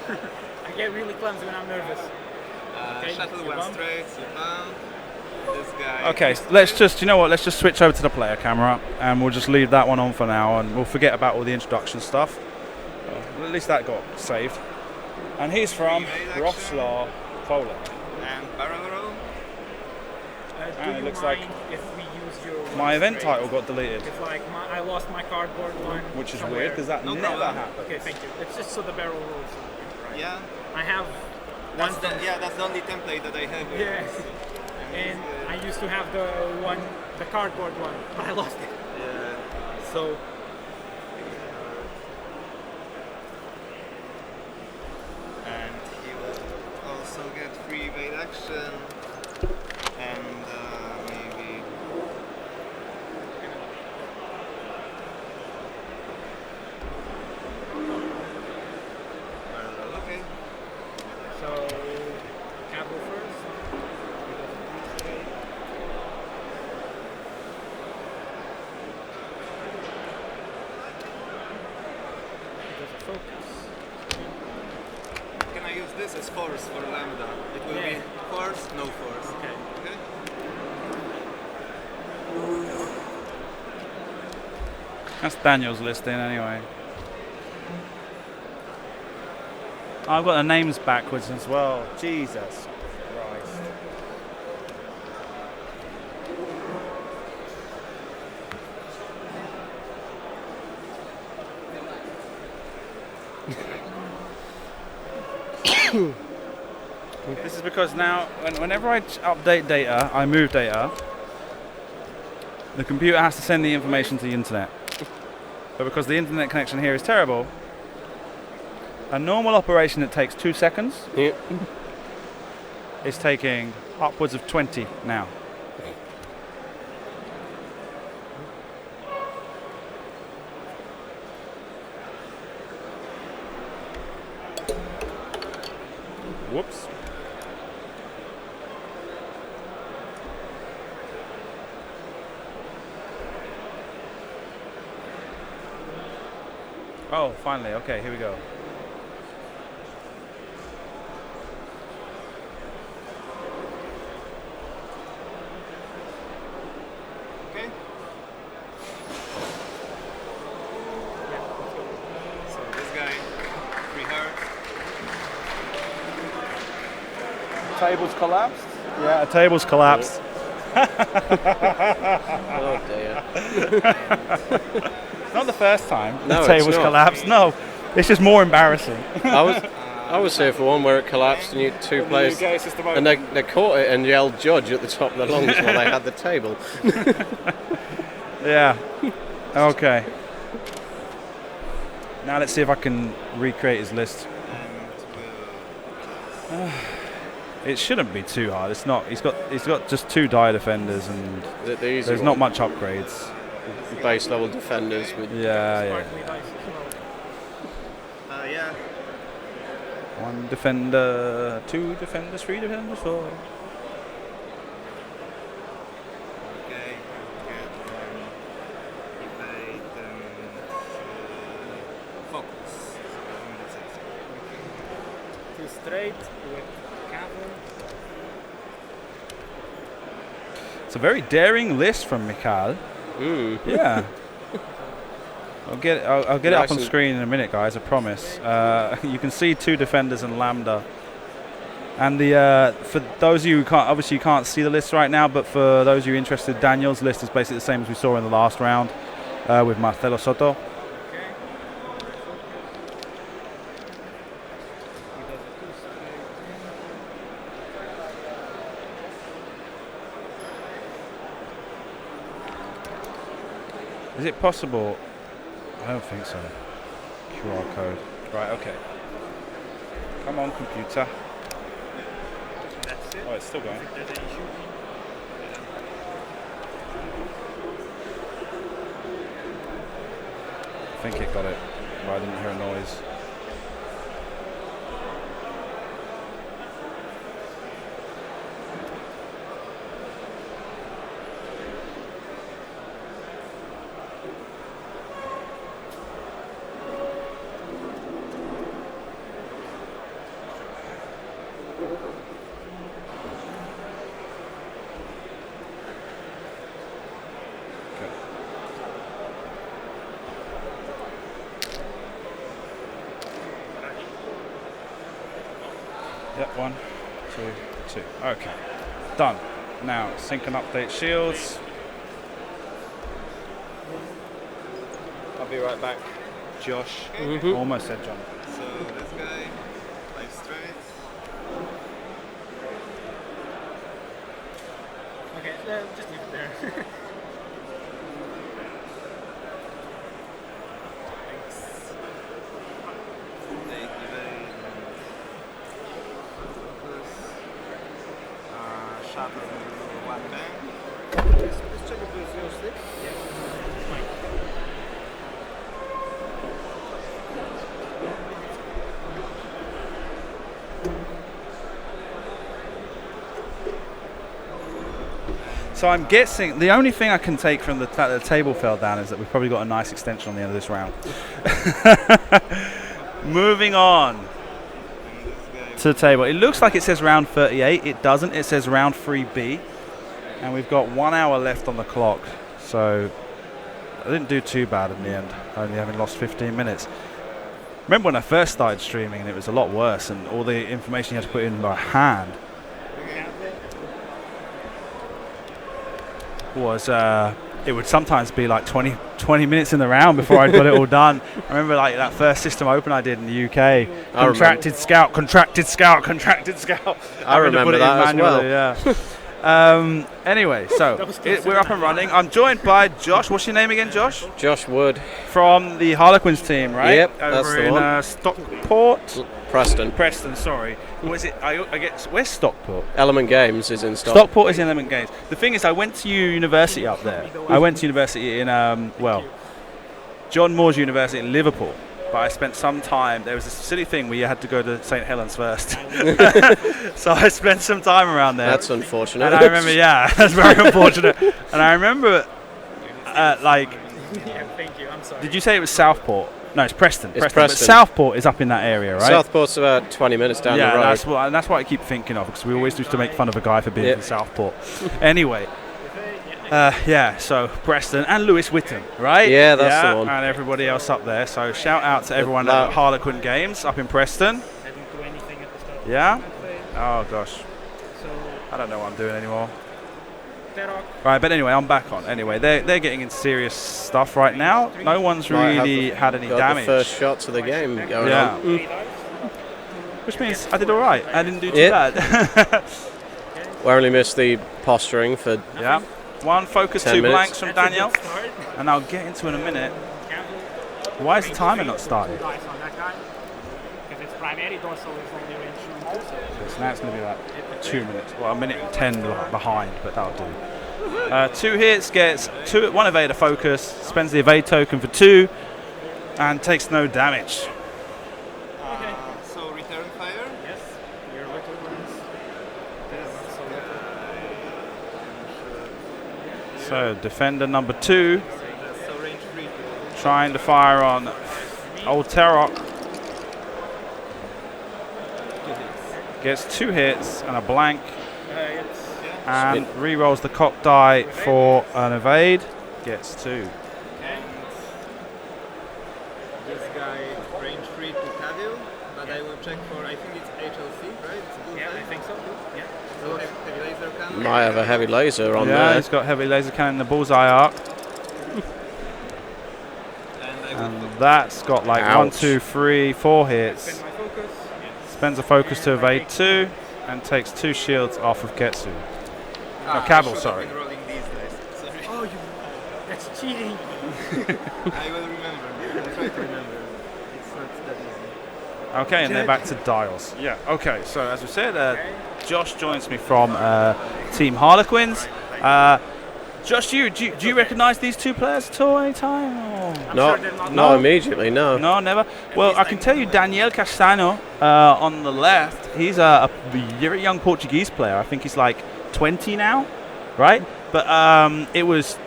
I get really clumsy when I'm nervous. Okay, Shuttle you went bump. straight, you bump. This guy. Okay, let's just, you know what, let's just switch over to the player camera and we'll just leave that one on for now and we'll forget about all the introduction stuff. Well, at least that got saved. And he's from Wrocław, Poland. And barrel roll. Do it you looks mind like if we use your My event straight? title got deleted, It's like I lost my cardboard one. which is somewhere. weird because that never happens. Okay, thank you. It's just so the barrel rolls. Right. Yeah. I have That's one. that's the only template that I have. Yes. And I used to have the cardboard one, but I lost it. Yeah. So And he will also get free evade action and maybe. Okay. So capital first. There's a focus. Can I use this as force for lambda? It will be force, no force. Okay. Okay. That's Daniel's listing anyway. I've got the names backwards as well. Jesus Christ. This is because now, whenever I update data, I move data, the computer has to send the information to the internet. But because the internet connection here is terrible, a normal operation that takes 2 seconds is taking upwards of 20 now. Whoops. Oh, finally. Okay, here we go. Okay. So this guy, free heart. Table's collapsed? Yeah, a table's collapsed. Oh dear. Not the first time No, the it's table's not. collapsed. No, it's just more embarrassing. I was here for one where it collapsed and you had two players, and they caught it and yelled "judge" at the top of the lungs while they had the table. Yeah. Okay. Now let's see if I can recreate his list. It shouldn't be too hard. It's not. He's got just 2 dire defenders and The easy there's one. not much upgrades. Base level defenders with Yeah. Yeah. 1 defender, 2 defenders, 3 defenders, 4. Okay. Get evade and focus. That's it. 2 straight with cavalry. It's a very daring list from Michal. Yeah. I'll get it up Nice on and- screen in a minute, guys. I promise. You can see 2 defenders and lambda. And the for those of you who can't see the list right now, but for those of you interested, Daniel's list is basically the same as we saw in the last round with Marcelo Soto. Is it possible? I don't think so. QR code. Right, okay. Come on, computer. That's it. Oh, it's still going. There's an issue. I think it got it, but I didn't hear a noise. Yep, 1, 2, 2. Okay, done. Now sync and update shields. I'll be right back. Josh, almost said John. So this guy, 5 straight. Okay, just leave it there. Thanks. Evade. Focus. Shatter 1 bang. Let's check if it's your stick. So I'm guessing the only thing I can take from the fact that the table fell down is that we've probably got a nice extension on the end of this round. Moving on to the table. It looks like it says round 38. It doesn't. It says round 3B. And we've got 1 hour left on the clock. So I didn't do too bad in the end, only having lost 15 minutes. Remember when I first started streaming and it was a lot worse and all the information you had to put in by hand was it would sometimes be like 20 minutes in the round before I'd got it all done. I remember like that first system open I did in the UK. Contracted scout. I remember that as well. Yeah. Anyway, so we're up and running. I'm joined by Josh. What's your name again, Josh? Josh Wood. From the Harlequins team, right? Yep, over that's the in one. Stockport. Preston. Sorry. What is it? I guess where's Stockport? Element Games is in Stockport is in Element Games. The thing is, I went to university up there. I went to university in John Moores University in Liverpool. But I spent some time. There was this silly thing where you had to go to St Helens first. So I spent some time around there. That's unfortunate. And I remember, yeah, that's very unfortunate. And I remember, Yeah, thank you. I'm sorry. did you say it was Southport? No, it's Preston. It's Preston. But Southport is up in that area, right? Southport's about 20 minutes down the road. Yeah, that's what I keep thinking of, because we always used to make fun of a guy for being from Southport. Anyway. So Preston and Lewis Whittam, right? Yeah, that's the one. And everybody else up there. So shout out to everyone at Harlequin Games up in Preston. I didn't do anything at the start. Yeah? Oh, gosh. So, I don't know what I'm doing anymore. Terok. Right, but anyway, I'm back on. Anyway, they're getting in serious stuff right now. No one's really had any damage. The first shots of the game going on. Which means I did all right. I didn't do too bad. We only missed the posturing for 1 focus, 2 minutes. blanks from Daniel. And I'll get into in a minute. Why is the timer not started? Dice on that guy. If it's primary dorsal, it's only range 2. So now it's going to be like 2 minutes. Well, 1 minute and 10 behind, but that'll do. 2 hits, gets 1 evade a focus, spends the evade token for 2, and takes no damage. So return fire. Yes. Your little ones. So defender number 2, So range 3. trying to fire on old Terok. Gets 2 hits and a blank, and re-rolls the cock die for an evade. Gets 2. And this guy range 3 to Cavill, but I will check for, I think it's HLC, right? It's a blue Yeah, I type. think so. Yeah. So heavy laser cannon. Might have a heavy laser on Yeah, there. he's got heavy laser cannon in the bullseye arc. And And that's got like Ouch. 1, 2, 3, 4 hits. Spend my focus. Spends a focus to evade 2 and takes 2 shields off of Ketsu. Cavill, sorry. Been rolling these dice. Sorry. Oh, that's cheating. I will remember. I'll try to remember. It's not that easy. Okay, and they're back to dials. Yeah, okay, so as we said, Josh joins me from Team Harlequins. Josh, do you recognise these 2 players at all any time? Or? Not immediately, no. No, never. Well, I can tell you Daniel Castanho on the left, he's a very young Portuguese player. I think he's like 20 now, right? But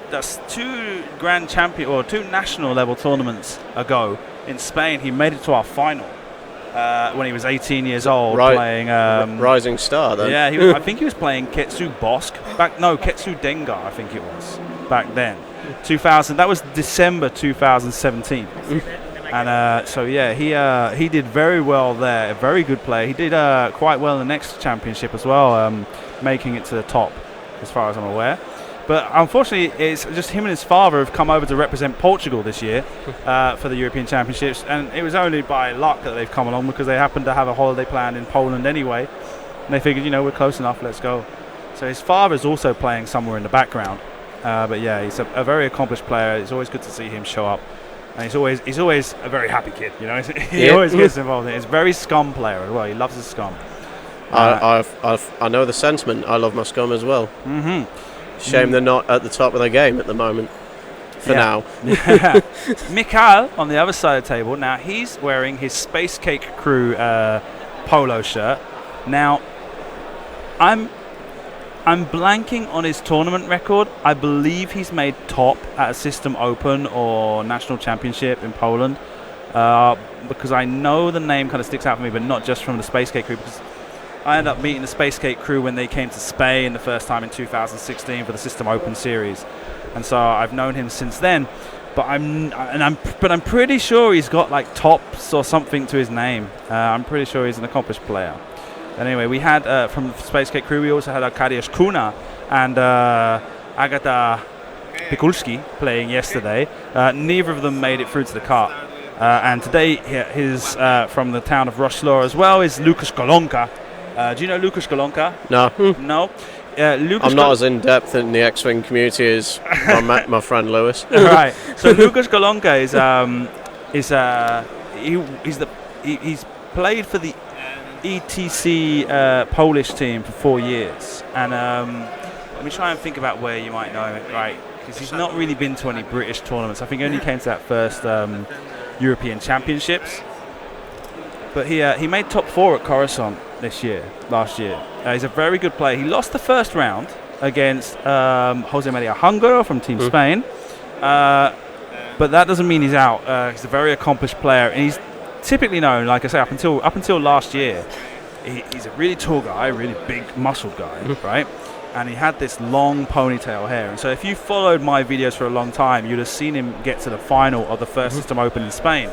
that's 2 grand champion or 2 national level tournaments ago in Spain. He made it to our final. when he was 18 years old, Right. playing. Rising star, then. Yeah, I think he was playing Ketsu Bosk Ketsu Dengar, I think it was back then. 2000. That was December 2017. And so yeah, he did very well there. A very good player. He did quite well in the next championship as well, making it to the top, as far as I'm aware. But unfortunately, it's just him and his father have come over to represent Portugal this year for the European Championships, and it was only by luck that they've come along because they happened to have a holiday planned in Poland anyway, and they figured, we're close enough, let's go. So his father's also playing somewhere in the background, but yeah, he's a very accomplished player. It's always good to see him show up, and he's always a very happy kid. He always gets involved in it. He's a very scum player as well. He loves his scum. I know the sentiment. I love my scum as well. Mm-hmm. Shame they're not at the top of the game at the moment. For now. Michal on the other side of the table. Now he's wearing his Space Cake Crew polo shirt. Now I'm blanking on his tournament record. I believe he's made top at a System Open or National Championship in Poland. Because I know the name kind of sticks out for me, but not just from the Space Cake Crew. Because I ended up meeting the Space Cake Crew when they came to Spain the first time in 2016 for the System Open series, and so I've known him since then. But I'm pretty sure he's got like tops or something to his name. I'm pretty sure he's an accomplished player. Anyway, we had from the Space Cake Crew, we also had Arkadiusz Kuna and Agata Pikulski playing yesterday. Neither of them made it through to the cup. And today, his from the town of Roslaw as well is Lukasz Golonka. Do you know Lukasz Golonka? No. No. I'm not as in depth in the X-Wing community as my friend Lewis. Right. So Lukasz Golonka he's played for the ETC Polish team for 4 years, and let me try and think about where you might know him. Right, because he's not really been to any British tournaments. I think he only came to that first European Championships. But he made top 4 at Coruscant last year. He's a very good player. He lost the first round against Jose Maria Hungaro from Team Spain. But that doesn't mean he's out. He's a very accomplished player, and he's typically known, like I say, up until last year, he's a really tall guy, really big muscled guy, right? And he had this long ponytail hair. And so if you followed my videos for a long time, you'd have seen him get to the final of the first System Open in Spain,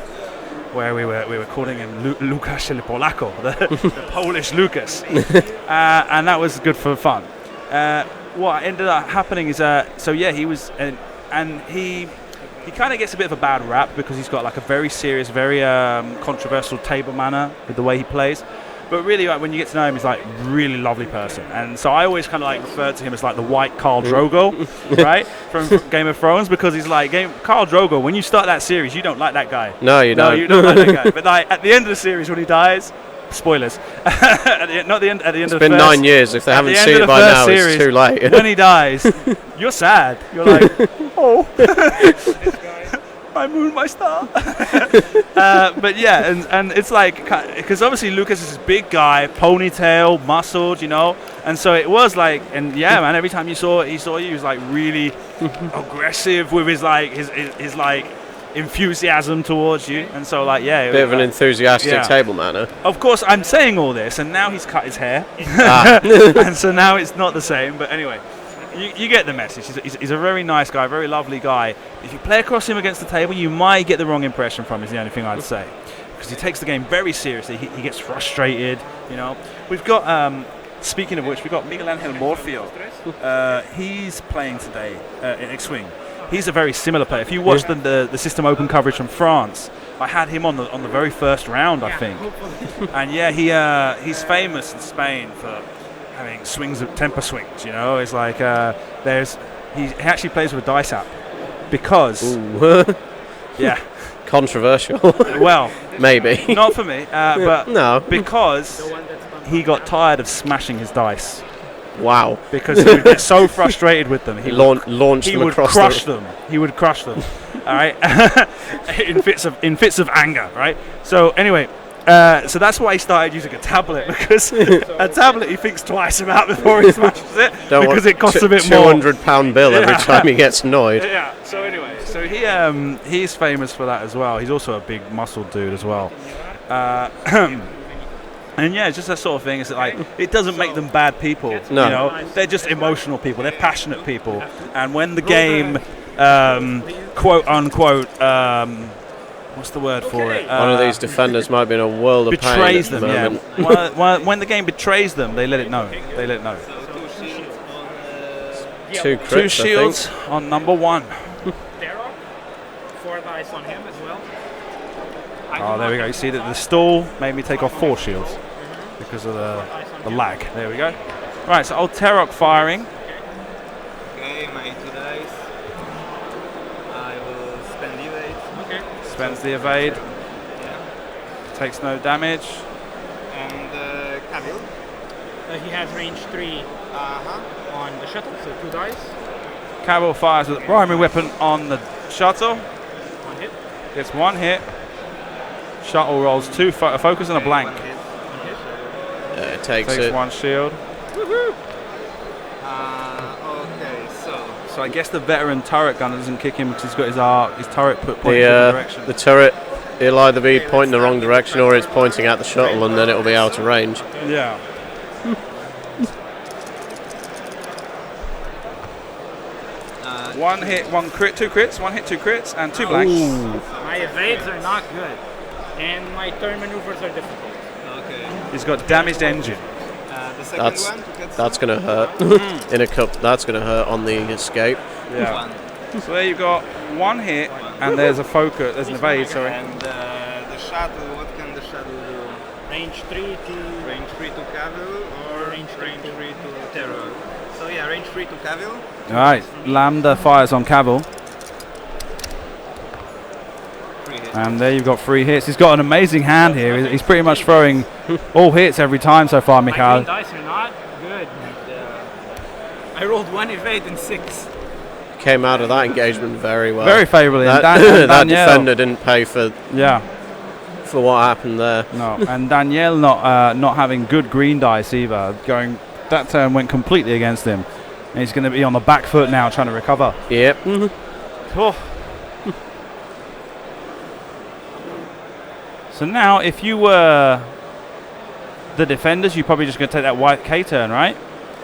where we were calling him Lukasz el Polako, the Polish Lucas, and that was good for fun. What ended up happening is, he was, and he kind of gets a bit of a bad rap because he's got like a very serious, very controversial table manner with the way he plays. But really, like, when you get to know him, he's like really lovely person. And so I always kind of like refer to him as like the white Khal Drogo, right, from Game of Thrones, because he's like Khal Drogo. When you start that series, you don't like that guy. No, you don't. No, you don't like that guy. But like at the end of the series, when he dies, spoilers. At the end of the it's first, been 9 years. If they haven't seen it by now, series, it's too late. When he dies, you're sad. You're like, oh. I moon my star. But yeah, and it's like, because obviously Lucas is this big guy, ponytail, muscled, and so it was like, and yeah, man, every time he saw you, he was like really aggressive with his like enthusiasm towards you, and so like, yeah, bit of an enthusiastic table manner. Of course, I'm saying all this, and now he's cut his hair, and so now it's not the same. But anyway. You get the message. He's a very nice guy, very lovely guy. If you play across him against the table, you might get the wrong impression from him, is the only thing I'd say. Because he takes the game very seriously. He gets frustrated, We've got, speaking of which, we've got Miguel Angel Morfio. He's playing today in X-Wing. He's a very similar player. If you watch the System Open coverage from France, I had him on the very first round, I think. And yeah, he's famous in Spain for having temper swings, It's like he actually plays with a dice app because yeah, controversial. Well, maybe not for me, but no, because he got tired of smashing his dice. Wow! Because he would get so frustrated with them, he would crush them. He would crush them. All right, in fits of anger. Right. So anyway. So that's why he started using a tablet, because a tablet he thinks twice about before he smashes it, because it costs a bit more. £200 bill every time he gets annoyed. Yeah. So anyway, he's famous for that as well. He's also a big muscle dude as well. And yeah, it's just that sort of thing. It's like it doesn't make them bad people. No. You know, they're just emotional people. They're passionate people. And when the game, quote unquote, what's the word for it? One of these defenders might be in a world of pain. Betrays at the them. moment. Yeah. when the game betrays them, they let it know. They let it know. So 2 shields on... Two crits, Two I shields think. on number 1. Terok, 4 dice on him as well. Oh, there we go. You see that the stall made me take off 4 shields because of the lag. There we go. Right, so old Terok firing. Okay, my 2 dice. I will spend evade. Okay. Spends the evade. Yeah. Takes no damage. And Cavill. He has range 3 on the shuttle, so 2 dice. Cavill fires with a primary weapon on the shuttle. 1 hit. Gets 1 hit. Shuttle rolls 2 focus and a blank. 1 hit. 1 hit. It takes Takes it. 1 shield. Okay, so... So I guess the veteran turret gunner doesn't kick him because he's got his turret pointing in the direction. The turret, it'll either be pointing the wrong direction or it's pointing at the shuttle, and then it'll be out of range. Yeah. One hit, 1 crit, 2 crits, 1 hit, 2 crits, and 2 blanks. My evades are not good, and my turn maneuvers are difficult. Okay. He's got damaged engine. The second That's one to get that's gonna hurt in a cup. That's gonna hurt on the escape. Yeah. 1. So there you've got 1 hit, and there's a focus, there's an evade, sorry. And the shuttle, what can the shuttle do? Range 3 to... Range 3 to Cavill or Range 3 to Terror? So yeah, range 3 to Cavill. Alright, Lambda fires on Cavill. 3 hits. And there you've got 3 hits. He's got an amazing hand here. He's pretty much throwing all hits every time so far, My Michal. green dice are not good. I rolled 1 evade and 6. Came out of that engagement very well. Very favourably. And That, and that Danielle, defender didn't pay for yeah, what happened there. no. And Danielle not having good green dice either. That turn went completely against him. And he's going to be on the back foot now trying to recover. Yep. Oh. So now, if you were the defenders, you're probably just going to take that white K turn, right?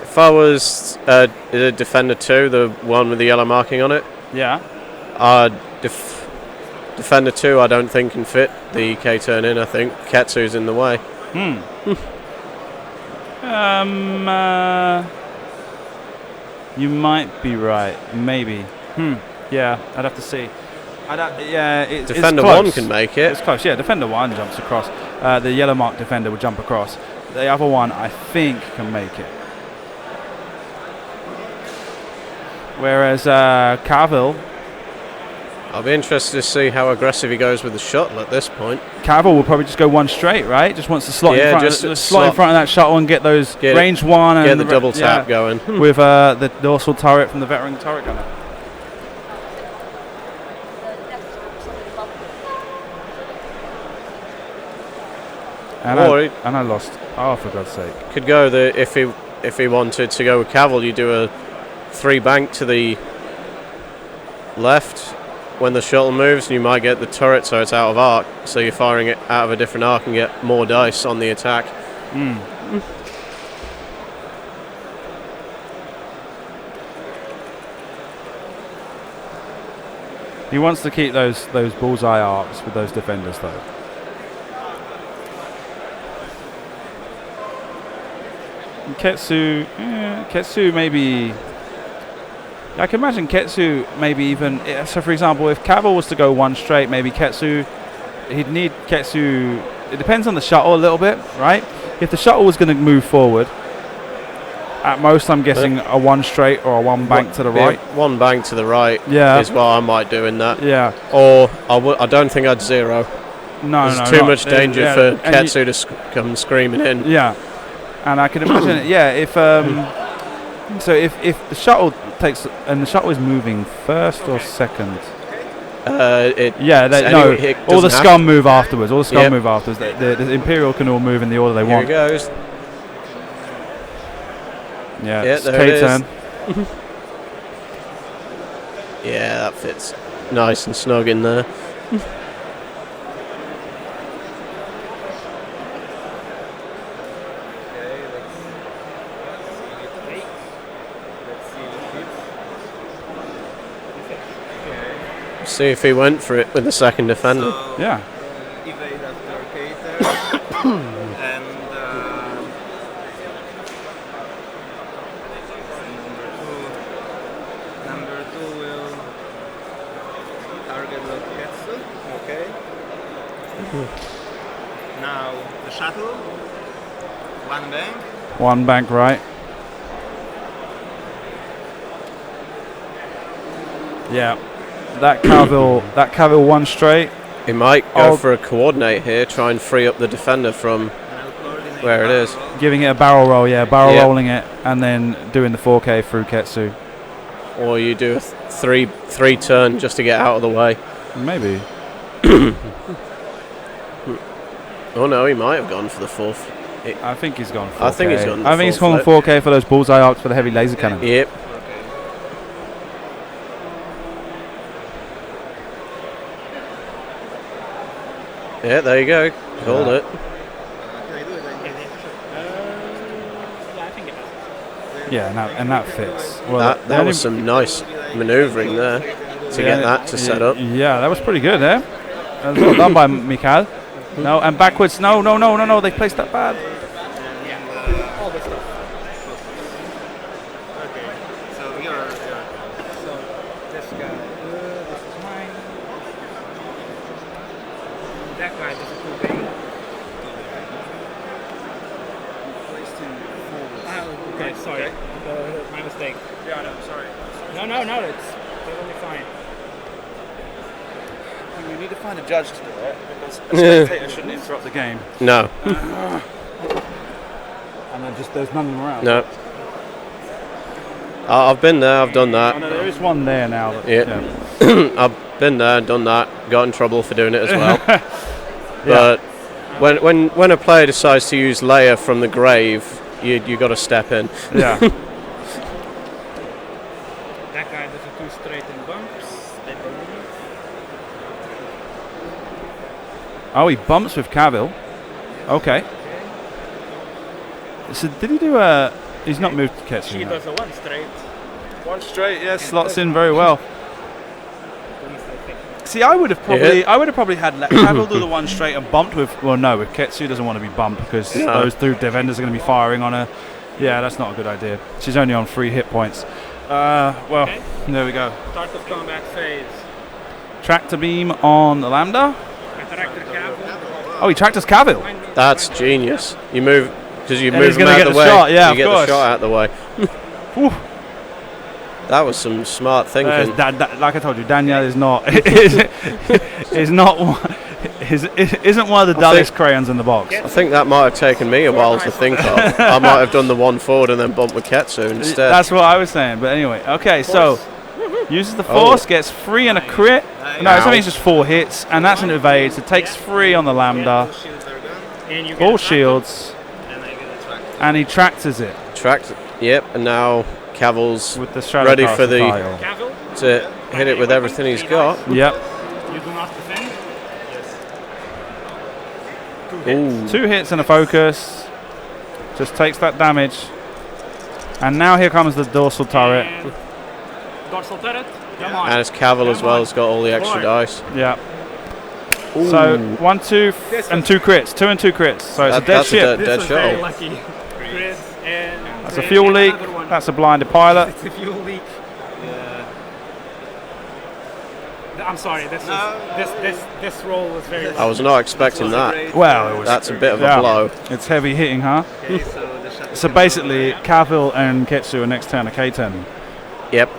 If I was a defender 2, the one with the yellow marking on it, Yeah. defender 2 I don't think can fit the K turn in. I think Ketsu's in the way. You might be right. Maybe. Yeah, I'd have to see. Defender it's close. 1 can make it. It's close. Yeah, defender 1 jumps across. The yellow mark defender will jump across. The other one, I think, can make it. Whereas Cavill I'll be interested to see how aggressive he goes with the shuttle at this point. will probably just go 1 straight, right? Just wants to slot Yeah, in front, just slot in front of that shuttle and get those range 1 and Get the double tap going. with the dorsal turret from the veteran turret gunner. And I lost. Oh, for God's sake! Could go if he wanted to go with Cavill, you do a 3 bank to the left when the shuttle moves, and you might get the turret so it's out of arc. So you're firing it out of a different arc and get more dice on the attack. He wants to keep those bullseye arcs with those defenders, though. And Ketsu maybe. I can imagine Ketsu maybe even. So, for example, if Cavill was to go 1 straight, maybe Ketsu. He'd need Ketsu. It depends on the shuttle a little bit, right? If the shuttle was going to move forward, at most I'm guessing a 1 straight or a 1 bank to the right. 1 bank to the right Yeah. is what I might do in that. Yeah. Or I don't think I'd 0. No, There's no. too much danger yeah, for and Ketsu to come screaming in. Yeah, and I can imagine it. Yeah, if so, if the shuttle takes and the shuttle is moving first or second. All the scum move afterwards. All the scum move afterwards. The Imperial can all move in the order they want. Here it goes. Yeah, Yeah, it's there it is. K-turn. Yeah, that fits nice and snug in there. See if he went for it with the second defender. So, Yeah. evade after cater. And number two will target Loketsu. Okay. Now the shuttle. One bank. One bank right. Yeah. That Cavill one straight. He might go for a coordinate here, try and free up the defender from where it is. Giving it a barrel roll, rolling it, and then doing the 4K through Ketsu. Or you do a three turn just to get out of the way. Maybe. Oh no, he might have gone for the fourth. I think he's gone 4K. I think he's gone the I think he's full gone flip. 4K for those bullseye arcs for the heavy laser cannon. Yep. Yeah, there you go. Called it. Can I do it? Yeah, I think it does. Yeah, and that fits. Well, That was some nice manoeuvring there to get that to set up. Yeah, that was pretty good there. That was well done by Michal. No, and backwards. No. They placed that bad. All this stuff. Okay. So you're. So this guy, this is mine. That guy does a cool thing. Okay, sorry. My mistake. Yeah, no, sorry. No, it's totally fine. We need to find a judge to do it because a spectator shouldn't interrupt the game. No. And then there's none around. No. I've been there, I've done that. Oh, no, there is one there now. Yeah. I've been there, done that, got in trouble for doing it as well. But when a player decides to use layer from the grave, you got to step in. Yeah. That guy does a 2 straight in bumps. I believe. Oh, he bumps with Cavill. Okay. So did he do a? He's not moved to Ketsu. She does a 1 straight. One straight, yeah, slots in very well. At least I think. See, I would have probably had Cavill do the 1 straight and bumped with. Well, no, with Ketsu doesn't want to be bumped because those 2 defenders are going to be firing on her. Yeah, that's not a good idea. She's only on 3 hit points. Well, there we go. Start of combat phase. Tractor beam on the Lambda. Attractor Cavill. Oh, he tractors Cavill. That's genius. You move because you And move he's him gonna out get the the way. shot, yeah, you of get course. the shot out the way. Whew. That was some smart thinking. Like I told you, Daniel is not isn't one of the dullest crayons in the box. I think that might have taken me a while to think of. I might have done the 1 forward and then bumped with Ketsu instead. That's what I was saying. But anyway, okay, so uses the force, gets 3 and a crit. No, it's only just 4 hits, and that's an evade. So takes 3 on the Lambda. Shields are gone. And you get All a shields, And I get a track. and he tractors it Tracked. Yep. And now Cavill's with the ready for the tile. Cavill. to hit it with everything he's got. Yep. You do not defend. Ooh. 2 hits and a focus. Just takes that damage. And now here comes the dorsal turret. And dorsal turret. Come on. And it's Cavill as well. It's got all the extra dice. Yeah. So 1, 2, and 2 crits. 2 and 2 crits. So it's a dead That's ship. a dead Very shot. lucky. Chris and That's a fuel leak. another one. That's a blinded pilot. It's a fuel leak. I'm sorry. This roll was very. I was not expecting that. Well, it was. That's a bit of a Yeah. blow. It's heavy hitting, huh? Okay, so the shuttle. So basically, Cavill and Ketsu are next turn a K10. Yep.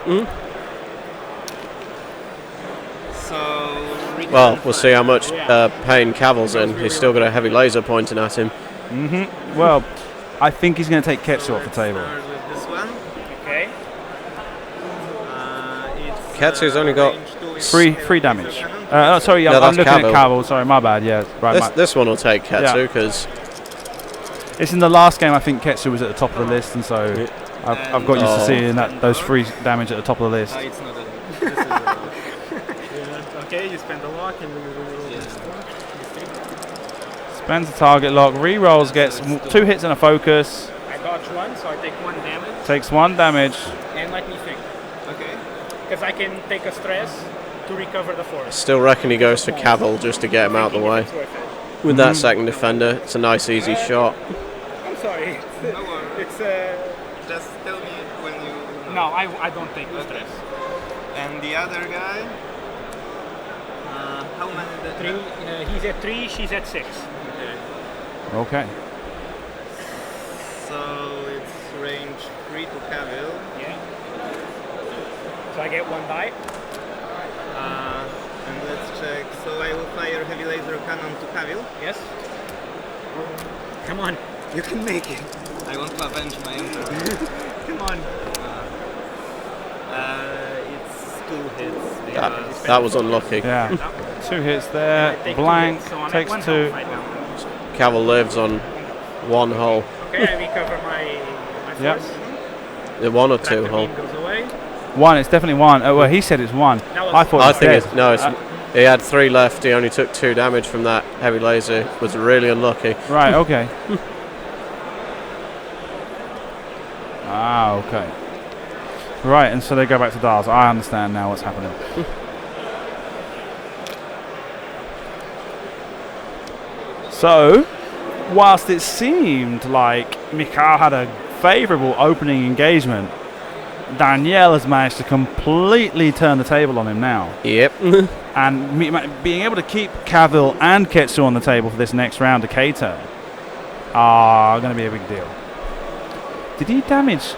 So. Well, we'll see how much pain Cavill's in. He's still got a heavy laser pointing at him. Well, I think he's going to take Ketsu off the table. Start with this one. Okay. It's, Ketsu's only got range 2 3 damage. laser cannon. Sorry, No, I'm that's looking Cavill. at Cavill. Sorry, my bad. Yeah, right. This one will take Ketsu Yeah. because It's in the last game. I think Ketsu was at the top of the list, and so I've got used to seeing those 3 damage at the top of the list. It's not a. This is a. Okay, you spend a lock and you Spends the target lock, re-rolls, gets 2 hits and a focus, I dodge 1, so I take 1 damage. takes 1 damage. And let me think. Okay. Because I can take a stress to recover the force. Still reckon he goes for Cavill just to get him out of the way. It's worth it. With that second defender, it's a nice easy shot. I'm sorry. No worries. It's Just tell me when you. no, I don't take the stress. And the other guy. How many? He's at 3, she's at 6. Okay. Okay. So it's range 3 to Cavill. Yeah. So I get 1 die. And let's check. So I will fire heavy laser cannon to Cavill. Yes. Come on, you can make it. I want to avenge my emperor. Come on. It's 2 hits. That was unlucky. Yeah. 2 hits there. Take Blank 2 hits, so I'm at takes 1 2. health right now. Cavill lives on 1 hull. Okay, I recover my Yep. force. The 1 or 2 Tractor hull. beam goes away. 1, it's definitely 1. Oh, well, he said it's 1. That was- I thought I it was think dead. it's no. It's he had 3 left. He only took 2 damage from that heavy laser. Was really unlucky. Right, okay. Okay. Right, and so they go back to dials. I understand now what's happening. So, whilst it seemed like Michal had a favourable opening engagement, Danielle has managed to completely turn the table on him now. Yep. And being able to keep Cavill and Ketsu on the table for this next round of K-turn are going to be a big deal. Did he damage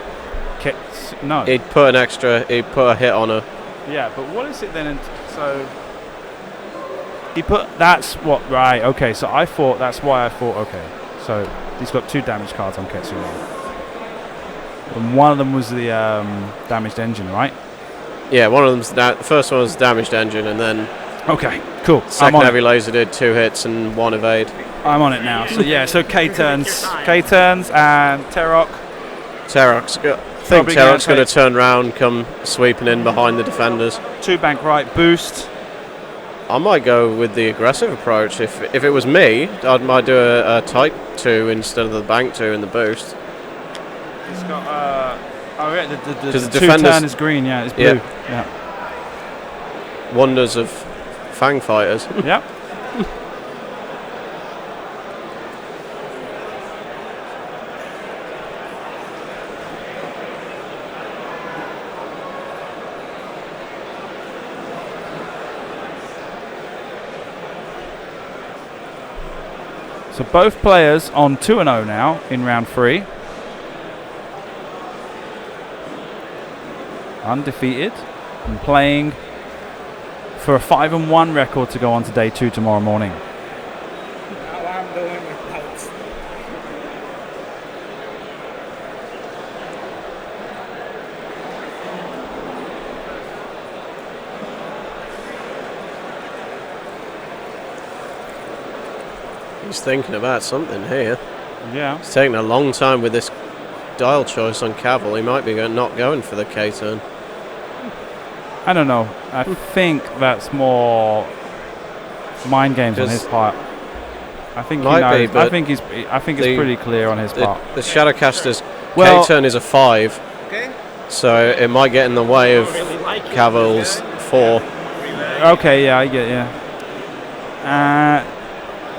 Ketsu? No. He'd put a hit on her. Yeah, but what is it then? So he put, that's what, right, okay, so I thought, that's why I thought, okay, so he's got 2 damage cards on Ketsu now. And one of them was the damaged engine, right? Yeah, one of them's the first one was damaged engine, and then Okay, cool. second heavy laser did 2 hits and 1 evade. I'm on it now. So yeah, so K-turns and Terok. I think Terok's going to turn around, come sweeping in behind the defenders. 2 bank right boost. I might go with the aggressive approach. If it was me, I might do a type 2 instead of the bank 2 in the boost. It's got oh yeah, the 'Cause the 2 defenders- turn is green. Yeah, it's blue. Yeah. Wonders of Fang fighters. Yep. So both players on 2-0 now in round 3. Undefeated and playing for a 5-1 record to go on to day 2 tomorrow morning. Now I'm doing without. He's thinking about something here. Yeah. It's taking a long time with this dial choice on Cavill. He might be not going for the K-turn. I don't know. I think that's more mind games on his part. I think he Might knows. be, but I think it's pretty clear on his part. The Shadowcaster's Well- K-turn is a 5, Okay. so it might get in the way of Really like it. Cavill's 4. Okay, yeah, I get yeah. Yeah,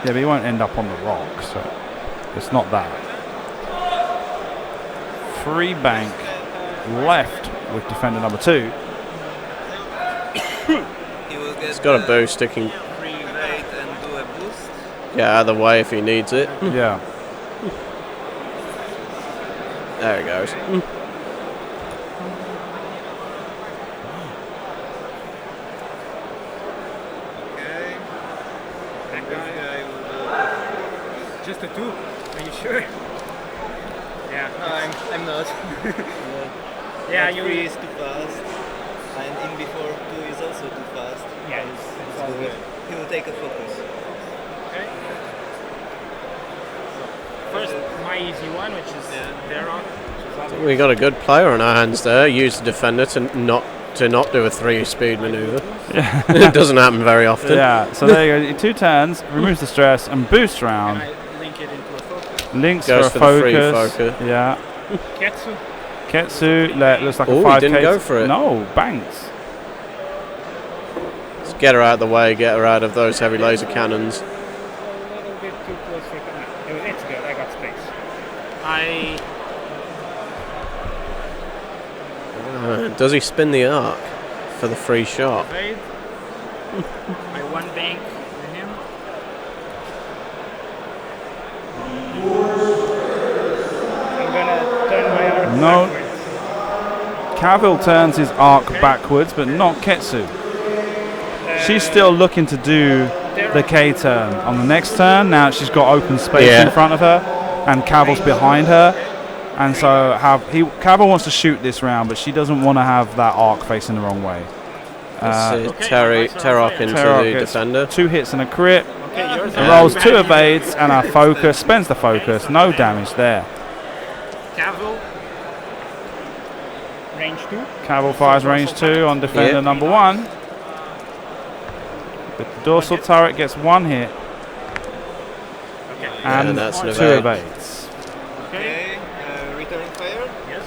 but he won't end up on the rock, so it's not that. 3 bank left with defender number 2. He will get He's got a boost. He can free evade and do a boost. get out of the way if he needs it. Yeah. There he goes. Okay. That This guy. guy will do. Just a 2. Are you sure? Yeah. No, I'm not. Yeah, But you. 3 is too fast. And in before 2 is also too fast. Yeah, it's all good. He will take a focus. Okay. First, my easy one, which is Terok. We got a good player on our hands there. Use the defender to not do a 3-speed maneuver. It doesn't happen very often. Yeah, so there you go. 2 turns, removes the stress, and boosts round. Can I link it into a focus? Links Goes for for a the free focus. focus. Yeah. Ketsu. Ketsu looks like Ooh, a he 5K. didn't go for it. No, banks. get her out of the way, get her out of those heavy laser cannons. A little bit too close for command. It's good. I got space. Does he spin the arc for the free shot? Evade. I one bank for him. I'm gonna turn my arc No. backwards. Cavill turns his arc backwards, but not Ketsu. She's still looking to do the K turn on the next turn. Now she's got open space in front of her, and Cavill's behind her. And so Cavill wants to shoot this round, but she doesn't want to have that arc facing the wrong way. Terok into the defender. 2 hits and a crit. Okay, yours Rolls 2 evades and a focus. Spends the focus. No damage there. Cavill. Range 2. Cavill fires range 2 on defender number 1. The dorsal turret gets 1 hit. Okay. And that's an 2 evade. evades. Okay. Return fire. Yes.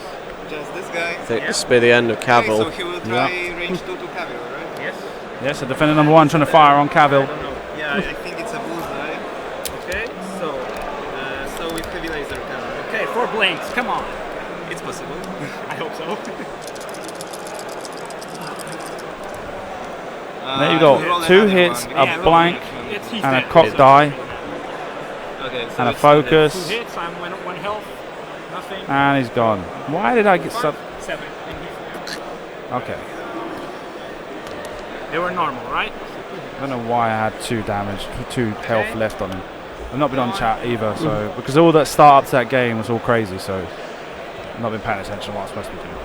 Just this guy. I think this will be the end of Okay, so Cavill. he will try range 2 to Cavill, right? Yes. Yes, so defender number 1 trying to fire on Cavill. I don't know. Yeah, I think it's a bullseye. Okay. So with heavy laser cannon. Okay, 4 blanks. Come on. It's possible. I hope so. There you go. 2 hits, a blank, and a cock die, Okay, so and a it's focus, 2 hits. I'm 1 health. Nothing. and he's gone. Why did I get 7. Okay. They were normal, right? I don't know why I had 2 damage, 2 health left on him. I've not been on chat either, so because all that start up to that game was all crazy, so I've not been paying attention to what I'm supposed to be doing.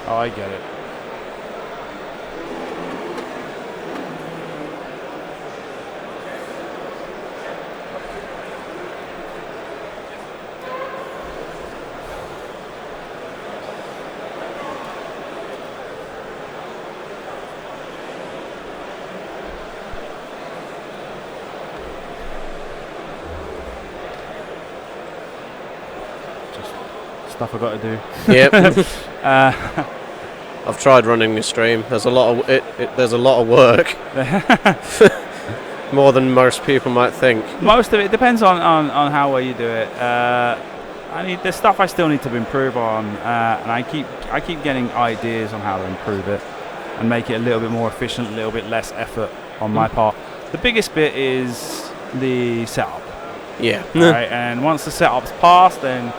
Oh, I get it. Stuff I got to do. Yep. I've tried running the stream. There's a lot of there's a lot of work. More than most people might think. Most of it depends on how well you do it. There's stuff I still need to improve on, and I keep getting ideas on how to improve it and make it a little bit more efficient, a little bit less effort on my part. The biggest bit is the setup. Yeah. Right, and once the setup's passed, then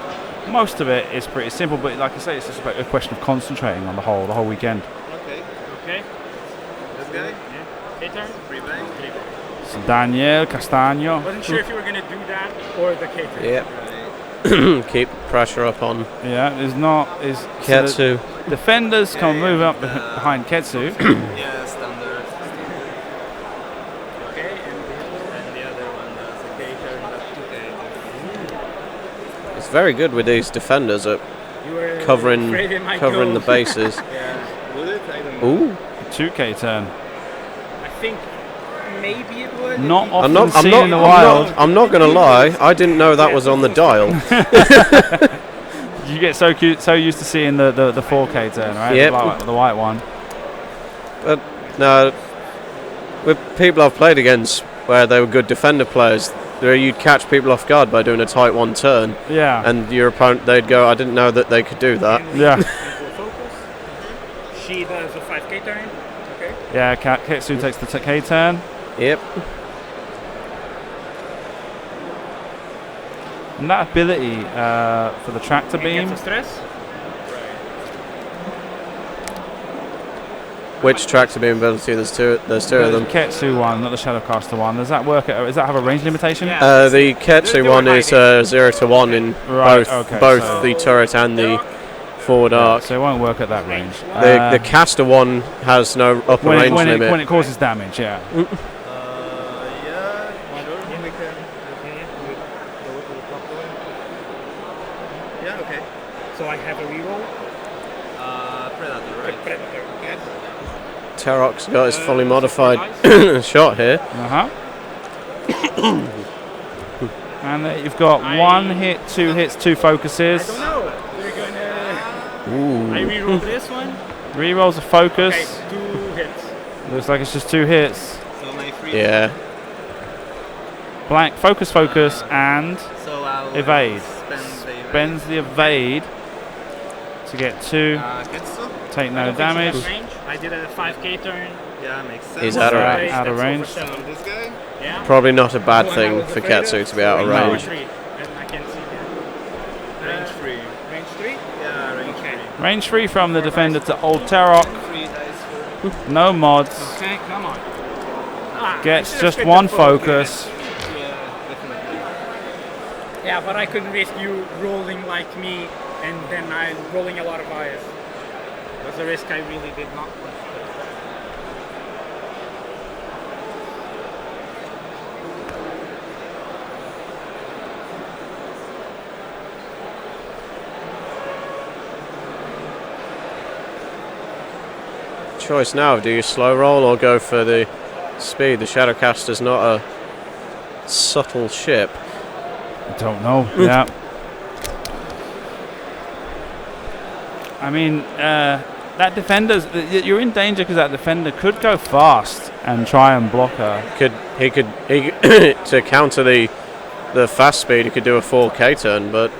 most of it is pretty simple. But like I say, it's just a question of concentrating on the whole weekend. Okay. Okay. This guy? Yeah. K-turn. 3 blank. So Daniel Castanho. Wasn't sure if you were going to do that or the K-turn. Yep. Keep pressure up on Yeah, there's not is Ketsu. So defenders can move up behind Ketsu. Yeah, standard. Okay, And the other one does a K-turn, but 2K. It's very good with these defenders at you were covering afraid it might covering go. the bases. Yeah. Would it? I don't know. Ooh. 2K turn. I think maybe it would. Not often seen in the wild. I'm not going to lie. I didn't know that was on the dial. You get so used to seeing the 4K turn, right? Yep. The white one. But no, with people I've played against where they were good defender players, where you'd catch people off guard by doing a tight 1 turn. Yeah. And your opponent, they'd go, I didn't know that they could do that. Yeah. She does a 5K turn. Okay. Yeah, Ketsu takes the K turn. Yep. And that ability for the tractor beam. Gets a stress. Which tractor beam ability? There's two of them. The Ketsu one, not the Shadowcaster one. Does that work? Does that have a range limitation? Yeah. The Ketsu one is 0 to 1 in both so the turret and the forward arc. So it won't work at that range. The caster one has no upper range limit. When it causes damage, yeah. Yeah, sure, we can. Yeah, okay. So I have a reroll. Predator, right? Predator. Yes. Tarok's got his fully modified shot here. And you've got 1 hit, 2 hits, 2 focuses. I don't know. They're gonna. I reroll this one. Rerolls a focus. Okay, 2 hits. Looks like it's just 2 hits. So my free. Yeah. Blank, focus, and So I'll evade. spend the evade. Spends the evade to get 2. Ketsu? Take I no don't think she has damage. range. I did a 5k turn. Yeah, makes sense. He's out of Right, range. out of That's over range. 7. This guy? Yeah. Probably not a bad When I thing was for afraid Ketsu of, to be out of so No. range. 3, and I can see that. Range free. Range 3? Yeah, range Okay. free. Range 3 from the defender to Old Tarok. 3 dice for. No mods. Okay, come on. Ah, I Gets should've just spent 1 the full focus. Yeah, definitely. Yeah, but I couldn't risk you rolling like me and then I rolling a lot of eyes. That's a risk I really did not want. Choice now, do you slow roll or go for the speed? The Shadowcaster's not a subtle ship. I don't know. Yeah. I mean, that defender's. You're in danger because that defender could go fast and try and block her. He could to counter the fast speed, he could do a 4K turn, but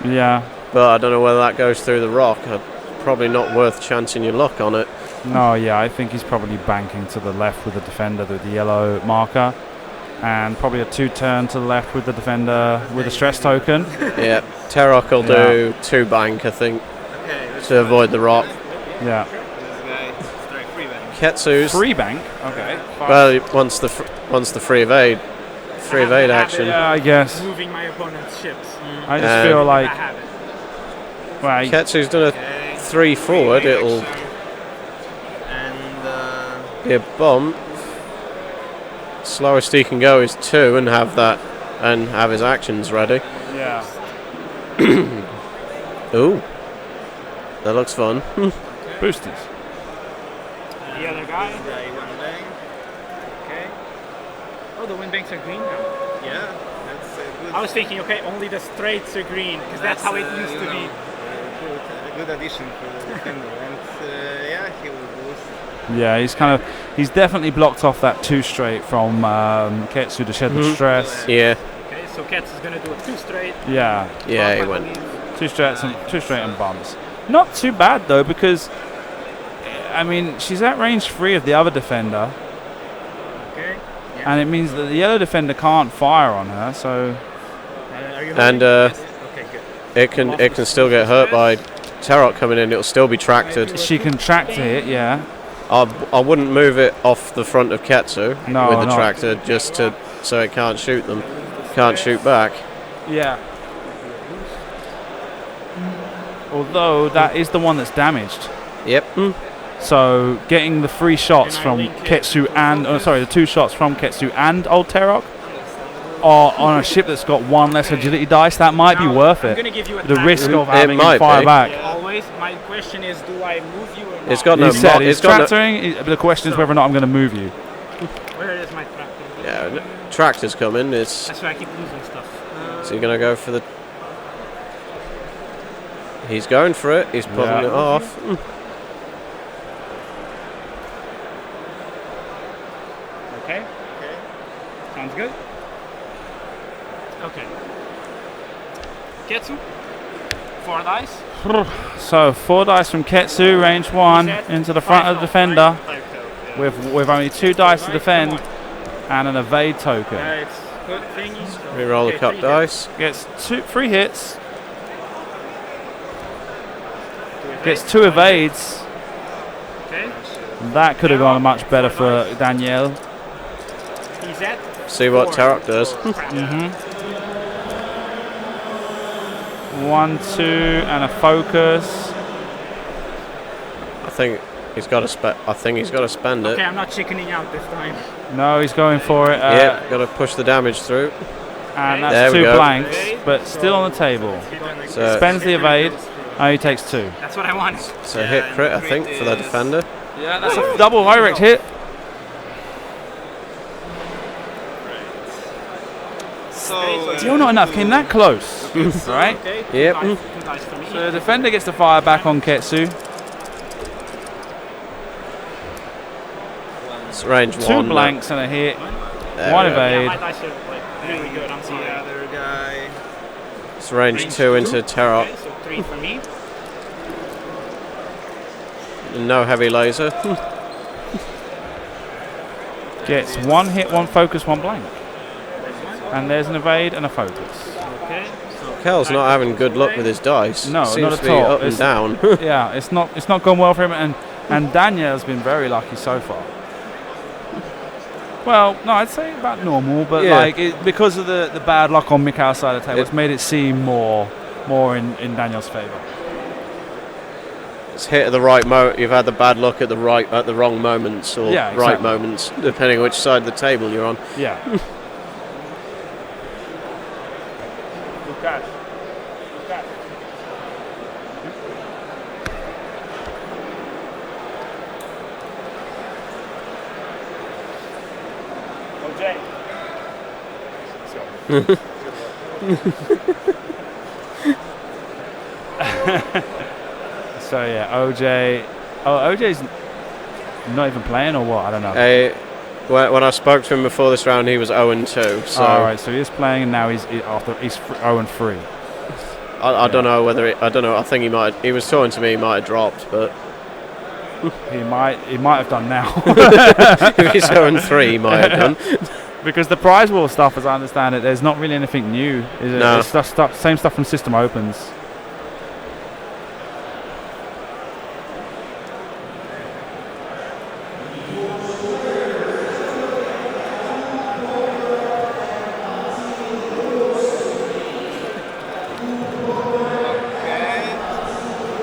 Yeah. I don't know whether that goes through the rock. Probably not worth chancing your luck on it. No, yeah, I think he's probably banking to the left with the defender with the yellow marker. And probably a 2 turn to the left with the defender with a stress token. Yeah, Tarok will do 2 bank, I think, Okay, let's to avoid the rock. Yeah. this guy. Strike free then. Ketsu's, Free bank. Okay. well, once the free evade action. Yeah, I guess. Moving my opponent's ships. I just feel I like, have it. well, Ketsu's done a Okay. 3 forward, Free it'll action. And be a bomb. Slowest he can go is 2 and have his actions ready. yeah. Ooh, that looks fun. Boosters. The other guy. this guy one bang. Okay. Oh, the wind banks are green now. Yeah, that's good. I was thinking, okay, only the straights are green because that's how it used to be. A good addition for the defender. And yeah, he will boost. Yeah, he's definitely blocked off that 2 straight from Ketsu to shed the stress. Yeah, Okay, so Katz is gonna do a 2 straight. Yeah, yeah, he Bump, I went. believe. 2 straight and bumps. Not too bad though, because I mean she's at range 3 of the other defender, Okay. and it means that the yellow defender can't fire on her. So Are you And holding? Yes. Okay, good. it can still get hurt by Tarot coming in. It'll still be tracted. she can track to hit. Yeah. I wouldn't move it off the front of Ketsu No, with the not. tractor just so it can't shoot them, can't shoot back. Yeah. Although that is the one that's damaged. Yep. So getting the 3 shots from Ketsu and the 2 shots from Ketsu and Old Tarok or on a ship that's got 1 less agility dice, that might be Now, worth I'm it. gonna give you a The time. risk of It having might him fire be. back. Always. My question is, do I move you or not? It's got He no said mod. he's It's got no, tractoring. The question is whether or not I'm going to move you. Where is my tractor? yeah, tractor's coming. It's That's why I keep losing stuff. is he gonna go for the? He's going for it. He's pulling Yeah. it off. Okay. Sounds good. Okay. Ketsu. 4 dice. So 4 dice from Ketsu, range 1, into the front of the defender, with only 2 dice to defend, and an evade token. It's good thingy. Reroll the Okay, cup 3 dice. Gets 3 hits, gets 2 evades. Okay. That could have gone much better for Danielle. He's at. See what 4. Tarok does. Crap. 1, 2, and a focus. I think he's got to spend it. Okay, I'm not chickening out this time. No, he's going for it. Yeah, got to push the damage through. And There that's we 2 go. blanks, but still on the table. So, Spends the evade. Oh, he takes 2. That's what I wanted. so hit crit, I think, for the defender. Yeah, that's a double direct hit. So, Still not enough. Came that close. Right? Okay. Yep. Two dice for me. So the defender gets to fire back on Ketsu. It's range 2 1. blanks and a hit. There 1 we go. Yeah, evade. my dice are like really good. I'm sorry. the other guy. It's range 2 into Terok. Okay, so 3 for me. No heavy laser. Gets 1 hit, 1 focus, 1 blank. And there's an evade and a focus. Okay. So Kel's not having good luck with his dice. No, Seems not to at be all. up and It's- down. Yeah, it's not gone well for him, and Daniel's been very lucky so far. Well, no, I'd say about normal, but Yeah. like because of the bad luck on Michal's side of the table, it's made it seem more in Daniel's favour. It's hit at the right moment. You've had the bad luck at the wrong moments, or Yeah, right exactly. moments, depending which side of the table you're on. Yeah. Good catch. Good catch. So yeah, OJ. Oh, OJ's not even playing or what? I don't know. When I spoke to him before this round, he was 0-2. So All right, so he is playing, and now he's 0-3. I don't know whether I don't know. I think he might. He was talking to me. He might have dropped, but He might have done now. if he's 0-3, he might have done. Because the prize wall stuff, as I understand it, there's not really anything new, is it? No. It's same stuff from System Opens.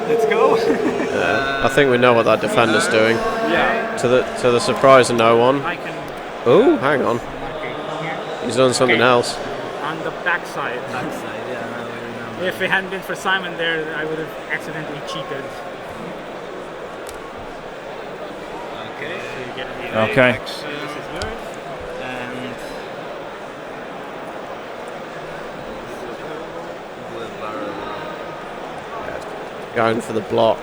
let's go. I think we know what that defender's doing. Yeah. To the surprise of no one. I can. Oh, hang on. Okay. He's done something Okay. else. On the backside. Backside, yeah, now I remember. If it hadn't been for Simon there, I would have accidentally cheated. Okay. So you get the Okay. This is yours. And Bullet barrel. Going for the block.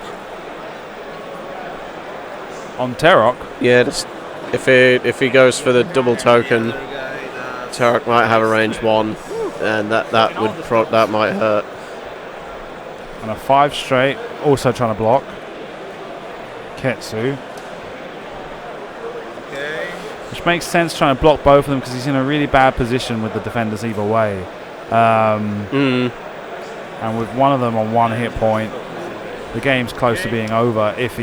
On Terok, Yeah, just if he goes for the double token, The other guy does. Tarek might have a range 1, and that might hurt. on a 5 straight, also trying to block. Ketsu, Okay. which makes sense trying to block both of them because he's in a really bad position with the defenders either way. And with one of them on 1 hit point, the game's close to being over. If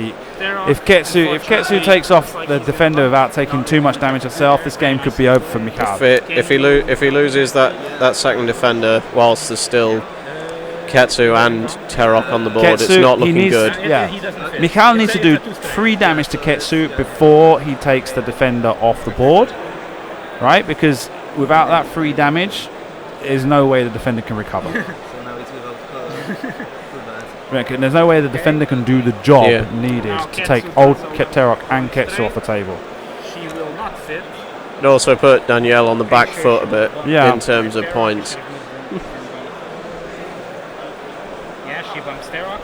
Ketsu takes off the defender without taking too much damage himself, this game could be over for Michal. If he loses that second defender whilst there's still Ketsu and Terok on the board, it's Ketsu, not he looking needs- good. Yeah. Michal needs to do 3 damage to Ketsu before he takes the defender off the board, right? Because without that 3 damage, there's no way the defender can recover. So now it's without color. Too bad. Right, there's no way the defender can do the job Yeah. needed Now to Ketsu take does old a Terok and straight. Ketsu off the table. She will not sit. It also put Danielle on the back foot a bit Yeah. in terms of points. Yeah, she bumps Terok.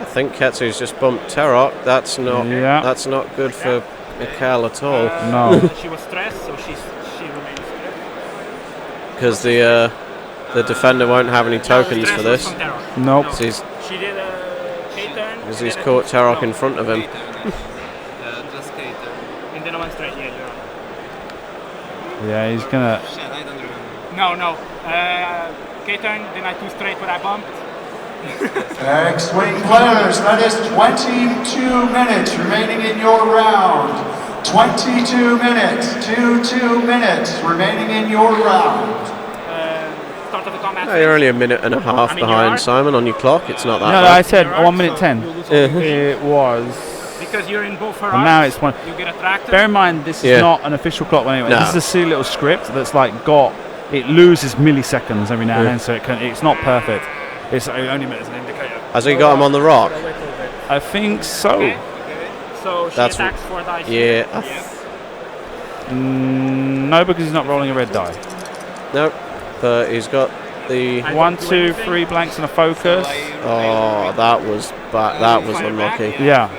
I think Ketsu's just bumped Terok. That's not good for Michal at all, No. She was stressed, so she remains stressed. because the defender won't have any tokens for this. Nope. So he's She did a K-turn. because he's caught Terok in front of him. Just cater. And then I went straight, yeah, you're right. Yeah, he's gonna. Shit, I don't remember. No. K-turn, then I 2 straight, but I bumped. X-Wing players, that is 22 minutes remaining in your round. 22 minutes, 2 minutes remaining in your round. Start of the combat. Oh, you're only a minute and a half I mean, you behind are. Simon on your clock. It's not that No, bad. I said You're right, 1 minute so 10. you lose all the It was. Because you're in both her And now arms, it's 1. you get attracted. Bear in mind, this Yeah. is not an official clock anyway. No. This is a silly little script that's like it loses milliseconds every now and then, so it's not perfect. It only meant as an indicator. Has he got him on the rock? A little bit. I think so. Okay. So she That's attacks 4 dice. Yeah. No, because he's not rolling a red die. No, but he's got the. I 1, don't do 2, anything. 3 blanks and a focus. Oh, that was that was Fire unlucky. back. Yeah.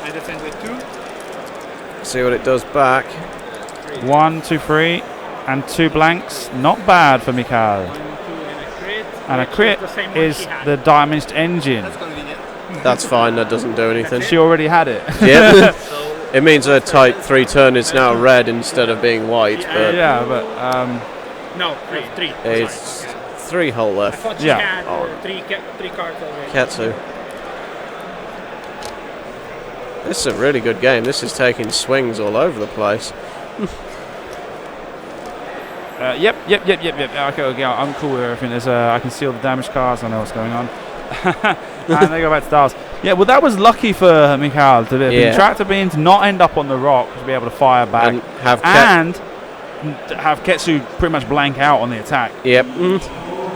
I defend with 2. See what it does back. 1, 2, 3, and 2 blanks. Not bad for Michal. 1, 2, and a crit. And a which crit the same one is she had. the damaged engine. That's convenient. That's fine. That doesn't do anything. She already had it. Yep. It means her type 3 turn is now red instead of being white, but Yeah, but No, 3. it's 3 hull I left. thought she Yeah. had 3 cards already. Ketsu. This is a really good game. This is taking swings all over the place. Yep. Okay, I'm cool with everything. There's I can see all the damaged cards. I know what's going on. And they go back to Stars. Yeah, well, that was lucky for Michal to be Yeah. tractor beam to not end up on the rock, to be able to fire back, And have and have Ketsu pretty much blank out on the attack. Yep.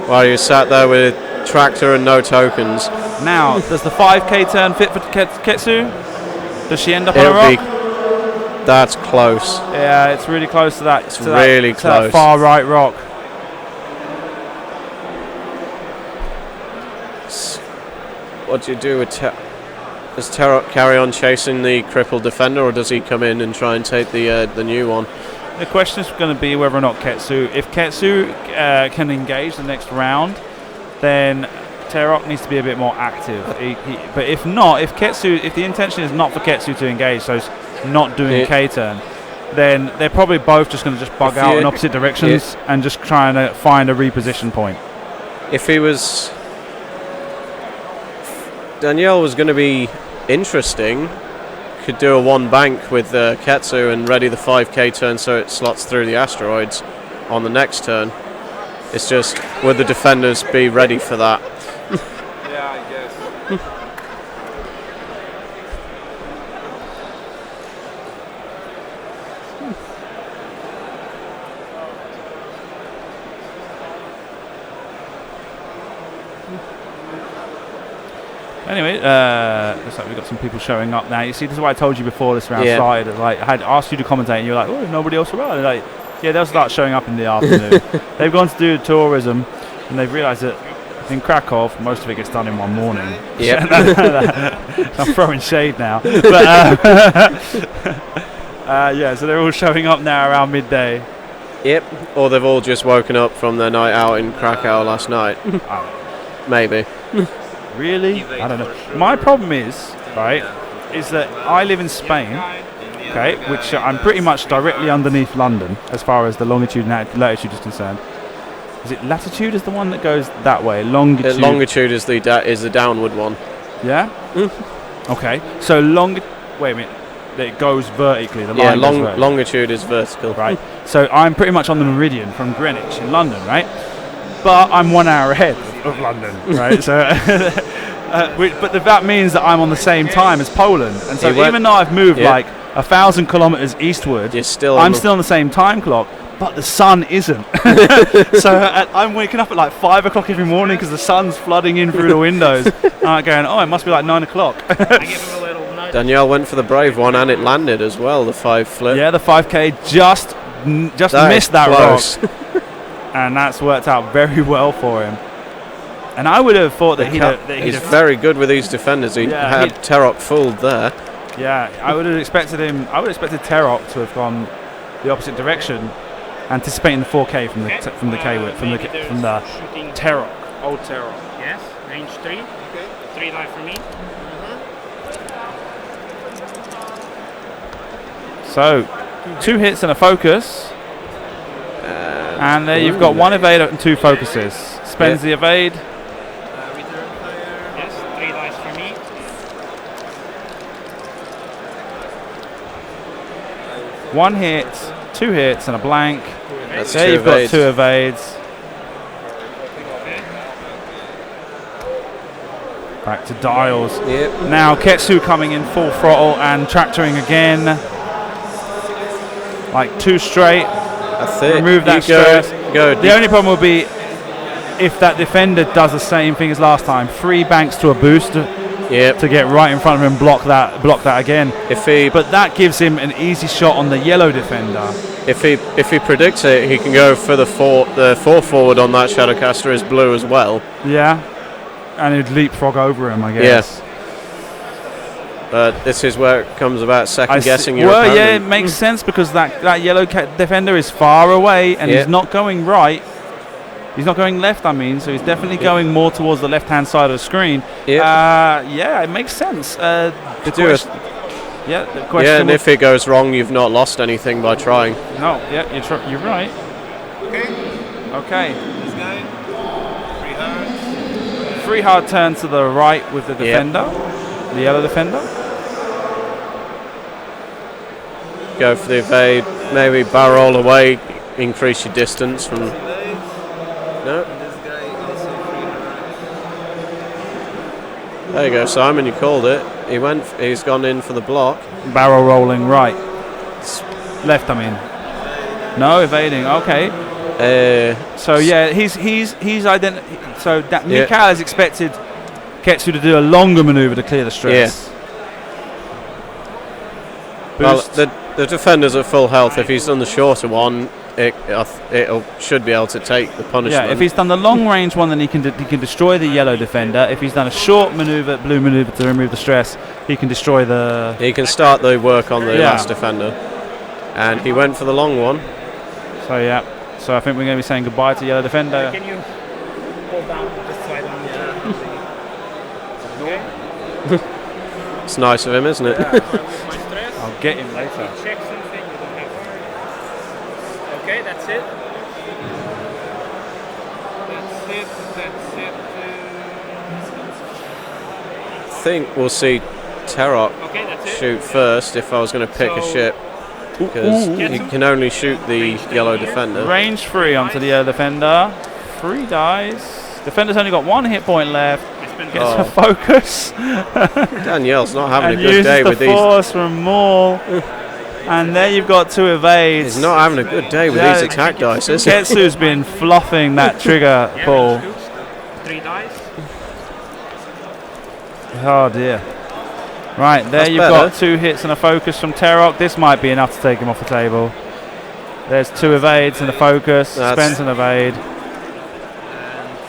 While you sat there with tractor and no tokens. Now, does the 5k turn fit for Ketsu? Does she end up on a It'll rock? be. That's close. Yeah, it's really close to that. It's to that- really to that close. far right rock. What do you do with does Terok carry on chasing the crippled defender, or does he come in and try and take the new one? The question is going to be whether or not Ketsu. If Ketsu can engage the next round, then Terok needs to be a bit more active. But if not, if the intention is not for Ketsu to engage, so it's not doing a K-turn, then they're probably both just going to just bug out in opposite directions and just trying to find a reposition point. If he was... Danielle was going to be interesting. Could do a 1 bank with Ketsu and ready the 5k turn so it slots through the asteroids on the next turn. It's just, would the defenders be ready for that? Yeah, I guess. Anyway, looks like we've got some people showing up now. You see, this is what I told you before this round started. Like, I had asked you to commentate, and you were like, "Oh, nobody else around." And like, yeah, they'll start showing up in the afternoon. They've gone to do tourism, and they've realised that in Krakow, most of it gets done in one morning. Yep. I'm throwing shade now, but yeah, so they're all showing up now around midday. Yep. Or they've all just woken up from their night out in Krakow last night. Maybe. Really? I don't know. My problem is, right, is that I live in Spain, okay, which I'm pretty much directly underneath London as far as the longitude and latitude is concerned. Is it latitude is the one that goes that way? Longitude. Longitude is the downward one. Yeah. Okay. So wait a minute. It goes vertically. The Yeah, line goes vertically. longitude is vertical. Right. So I'm pretty much on the meridian from Greenwich in London, right? But I'm 1 hour ahead of London, right? So, but that means that I'm on the same time as Poland, and so even though I've moved like 1,000 kilometers eastward, I'm still on the same time clock. But the sun isn't. So I'm waking up at like 5 o'clock every morning because the sun's flooding in through the windows. And I'm going, oh, it must be like 9 o'clock. I give him a little nudge. Danielle went for the brave one, and it landed as well. The 5 flip. Yeah, the 5k just missed that close. rock. And that's worked out very well for him. And I would have thought that He's very good with these defenders. He had Terok fooled there. Yeah, I would have expected Terok to have gone the opposite direction, anticipating the 4K from the Terok, old Terok. Yes, range 3. Okay. 3 die for me. So, 2 hits and a focus. And there you've got 1 evade and 2 focuses. Spends the evade. Return fire. Yes, 3 dice for me. 1 hit, 2 hits and a blank. That's There 2 you've evades. got 2 evades. Back to dials. Yep. Now Ketsu coming in full throttle and tractoring again. Like 2 straight. That's it. Remove that You go- stress. Go. The only problem will be if that defender does the same thing as last time. 3 banks to a boost to get right in front of him and block that again. But that gives him an easy shot on the yellow defender. If he predicts it, he can go for the four forward on that Shadowcaster is blue as well. Yeah, and he'd leapfrog over him, I guess. Yeah. But this is where it comes about second guessing your opponent. opponent. Yeah, it makes sense because that yellow defender is far away and he's not going right. He's not going left, I mean, so he's definitely going more towards the left-hand side of the screen. Yeah, it makes sense. The question and if it goes wrong, you've not lost anything by trying. No, yeah, you're right. Okay. This guy, free hard. Free hard turn to the right with the defender, the yellow defender. Go for the evade, maybe barrel away, increase your distance from. No. This guy also free hard. There you go, Simon. You called it. He's gone in for the block. Barrel rolling right. Left, I mean. No, evading. Okay. So yeah, so that Michal has expected Ketsu to do a longer maneuver to clear the stress. Well, the defender's at full health. If he's done the shorter one, it should be able to take the punishment. Yeah, if he's done the long range one, then he can destroy the yellow defender. If he's done a short maneuver, blue maneuver to remove the stress, he can destroy the. He can start the work on the last defender, and he went for the long one. So yeah, so I think we're going to be saying goodbye to yellow defender. Can you hold down just so I don't? It's nice of him, isn't it? I'll get him later. Check something. You don't have. Okay, that's it. That's it. I think we'll see Terok shoot first if I was going to pick a ship, because he can only shoot the yellow defender. Range 3 onto the yellow defender. 3 dies. Defender's only got 1 hit point left. Gets a focus. Danielle's not having and a good day with these. Force from Maul. And there you've got 2 evades. He's not having a good day with these attack dice, is he? Ketsu's been fluffing that trigger ball. 3 dice. Oh dear. Right, there you've got 2 hits and a focus from Terok. This might be enough to take him off the table. There's 2 evades and a focus. Spends an evade.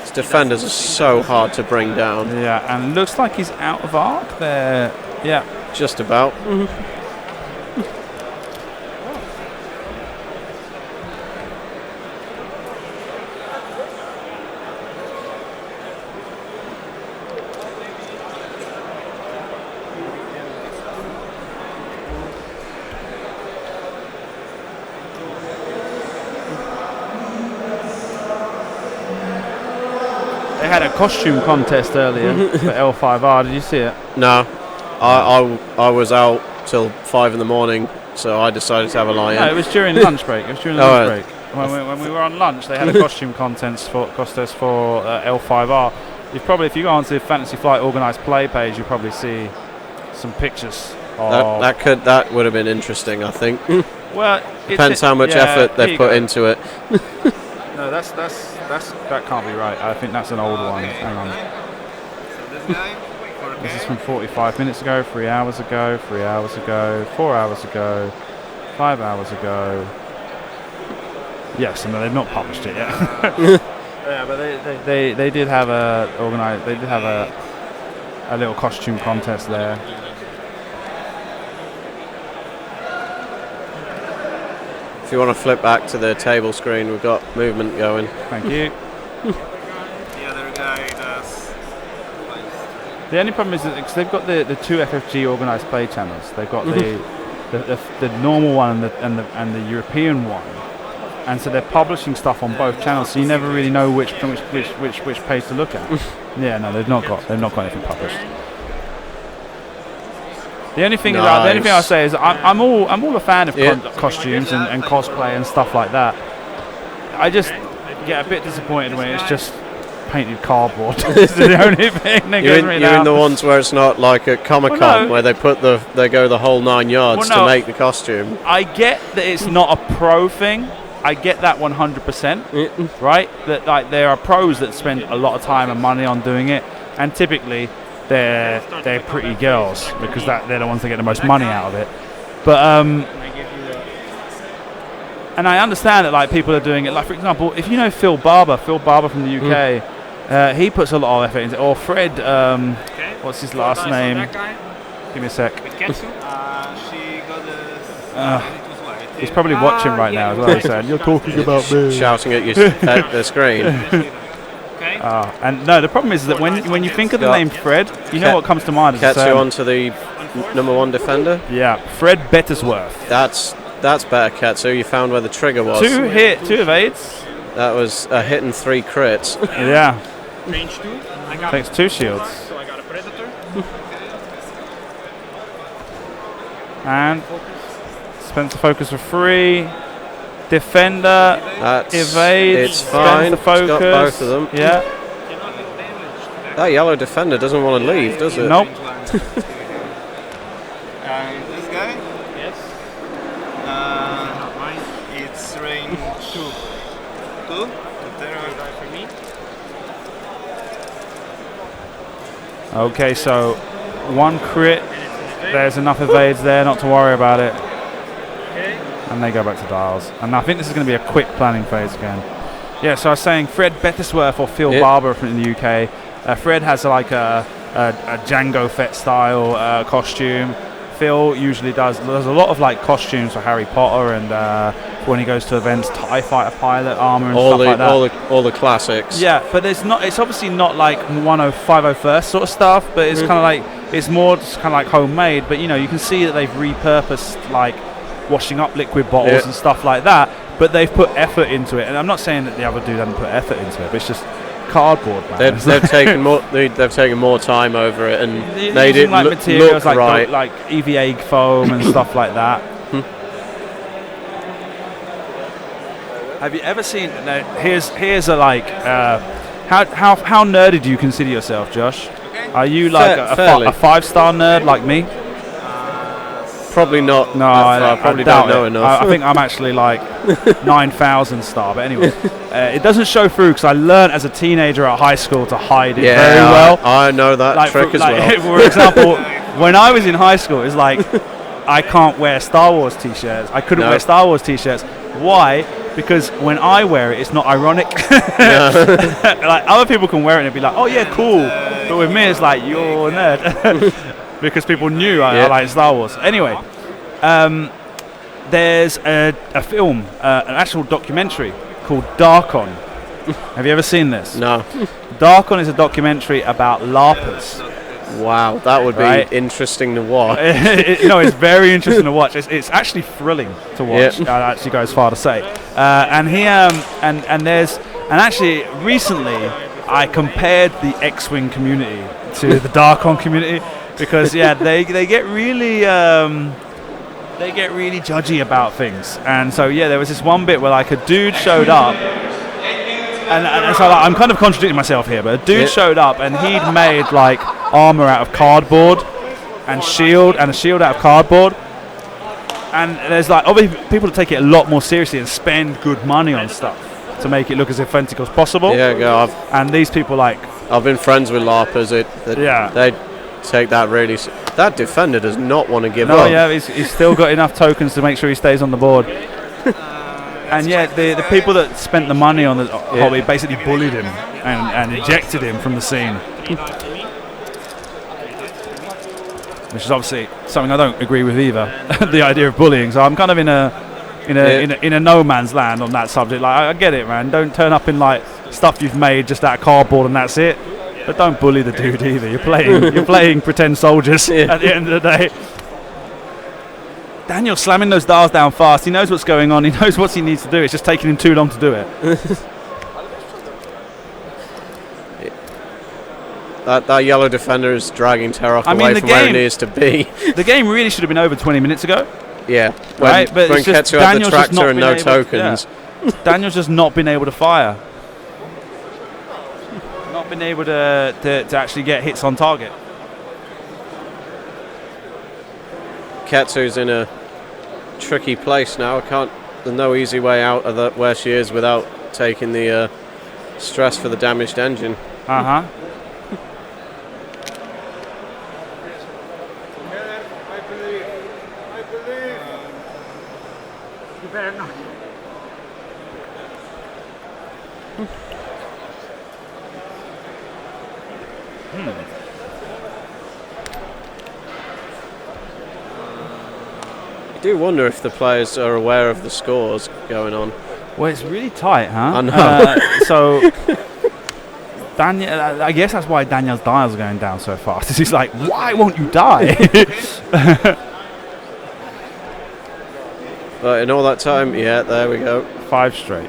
His defenders are so hard to bring down. Yeah, and looks like he's out of arc there. Yeah. Just about. They had a costume contest earlier for L5R. Did you see it? No, I was out till 5 in the morning, so I decided to have a lie in. No, it was during lunch break. It was during lunch break. When we were on lunch, they had a costume contest for L5R. If you go onto the Fantasy Flight Organised Play page, you'll probably see some pictures. That would have been interesting, I think. Well, depends how much effort they put into it. No, that can't be right. I think that's an old one. Hang on. So this guy, This is from 45 minutes ago, 3 hours ago, 3 hours ago, 4 hours ago, 5 hours ago. Yes, no, they've not published it yet. Yeah, but they did have a little costume contest there. If you want to flip back to the table screen, we've got movement going. Thank you. the other guy does. The only problem is that because they've got the 2 FFG organised play channels, they've got the normal one and the European one, and so they're publishing stuff on both channels. So you never really know which page to look at. Yeah, no, they've not got anything published. The only thing I say is I'm all a fan of costumes and cosplay and stuff like that. I just get a bit disappointed when it's just painted cardboard. It's the only thing that goes right now. You're in the ones where it's not like at Comic-Con where they go the whole 9 yards to make the costume. I get that it's not a pro thing. I get that 100%. Right? That like there are pros that spend a lot of time and money on doing it, and typically they're pretty girls because they're the ones that get the most money out of it. But and I understand that like people are doing it. Like for example, if you know Phil Barber from the UK, he puts a lot of effort into it. Or Fred, what's his last name? That guy Give me a sec. with Ketsu. She got He's probably watching right now as well. He's saying, "You're talking about me." Shouting at, at the screen. Okay. And no, the problem is that when you think of the name Fred, you know what comes to mind. Ketsu onto the #1 defender. Yeah, Fred Bettersworth. That's better, Ketsu. You found where the trigger was. 2 evades. That was a hit and 3 crits. Yeah. Range 2. I got Takes 2 shields. So I got a Predator. And spends the focus for free. Defender evades. It's fine. The focus. It's got both of them. Yeah. That yellow defender doesn't want to leave, does it? Nope. And this guy? Yes. It's range 2. 2? There are die for me. Okay, so 1 crit. There's enough evades there not to worry about it. Okay. And they go back to dials. And I think this is going to be a quick planning phase again. Yeah, so I was saying Fred Bettersworth or Phil Barber from the UK. Fred has like a Django Fett style costume. Phil usually does. There's a lot of like costumes for Harry Potter and when he goes to events, TIE Fighter pilot armor and stuff like that. All the classics. Yeah, but it's not. It's obviously not like 10501st sort of stuff. But it's kind of like it's more just kind of like homemade. But you know, you can see that they've repurposed like washing up liquid bottles and stuff like that. But they've put effort into it. And I'm not saying that the other dude hasn't put effort into it. But it's just cardboard, man. They've taken more. They've taken more time over it and made it like look materials right. like EVA foam and stuff like that. Have you ever seen? No, here's a like. How nerdy do you consider yourself, Josh? Are you like a 5-star nerd like me? Probably not. No, I probably don't know enough. I think I'm actually like 9,000 star. But anyway, it doesn't show through because I learned as a teenager at high school to hide it very well. I know that trick as well. For example, when I was in high school, it's like I can't wear Star Wars t-shirts. I couldn't wear Star Wars t-shirts. Why? Because when I wear it, it's not ironic. Like other people can wear it and it'd be like, oh yeah, cool. But with me, it's like you're a nerd. Because people knew I like Star Wars. Anyway, there's a film, an actual documentary called Darkon. Have you ever seen this? No. Darkon is a documentary about LARPers. Wow, that would be interesting to watch. No, it's very interesting to watch. It's actually thrilling to watch. I'd actually go as far to say. And actually recently I compared the X-Wing community to the Darkon community because they get really judgy about things. And so there was this one bit where like a dude showed up. And so like, I'm kind of contradicting myself here, but a dude showed up and he'd made like armor out of cardboard and a shield out of cardboard. And there's like obviously people that take it a lot more seriously and spend good money on stuff to make it look as authentic as possible. And these people I've been friends with LARPers. They take that really. That defender does not want to give up. No, he's still got enough tokens to make sure he stays on the board. And the people that spent the money on the hobby basically bullied him and ejected him from the scene. Which is obviously something I don't agree with either. The idea of bullying. So I'm kind of in a no man's land on that subject. Like I get it, man. Don't turn up in like stuff you've made just out of cardboard and that's it. But don't bully the dude either. You're playing pretend soldiers at the end of the day. Daniel's slamming those dials down fast. He knows what's going on. He knows what he needs to do. It's just taking him too long to do it. That yellow defender is dragging Terok away from where it needs to be. The game really should have been over 20 minutes ago. Yeah. But when Ketsu had the tractor and no tokens. Daniel's just not been able to fire. Not been able to actually get hits on target. Ketsu's in a tricky place now. There's no easy way out of where she is without taking the stress for the damaged engine. I do wonder if the players are aware of the scores going on. Well, it's really tight, huh? I know. So, Daniel, I guess that's why Daniel's dials are going down so fast. He's like, why won't you die? But in all that time, yeah, there we go. 5 straight.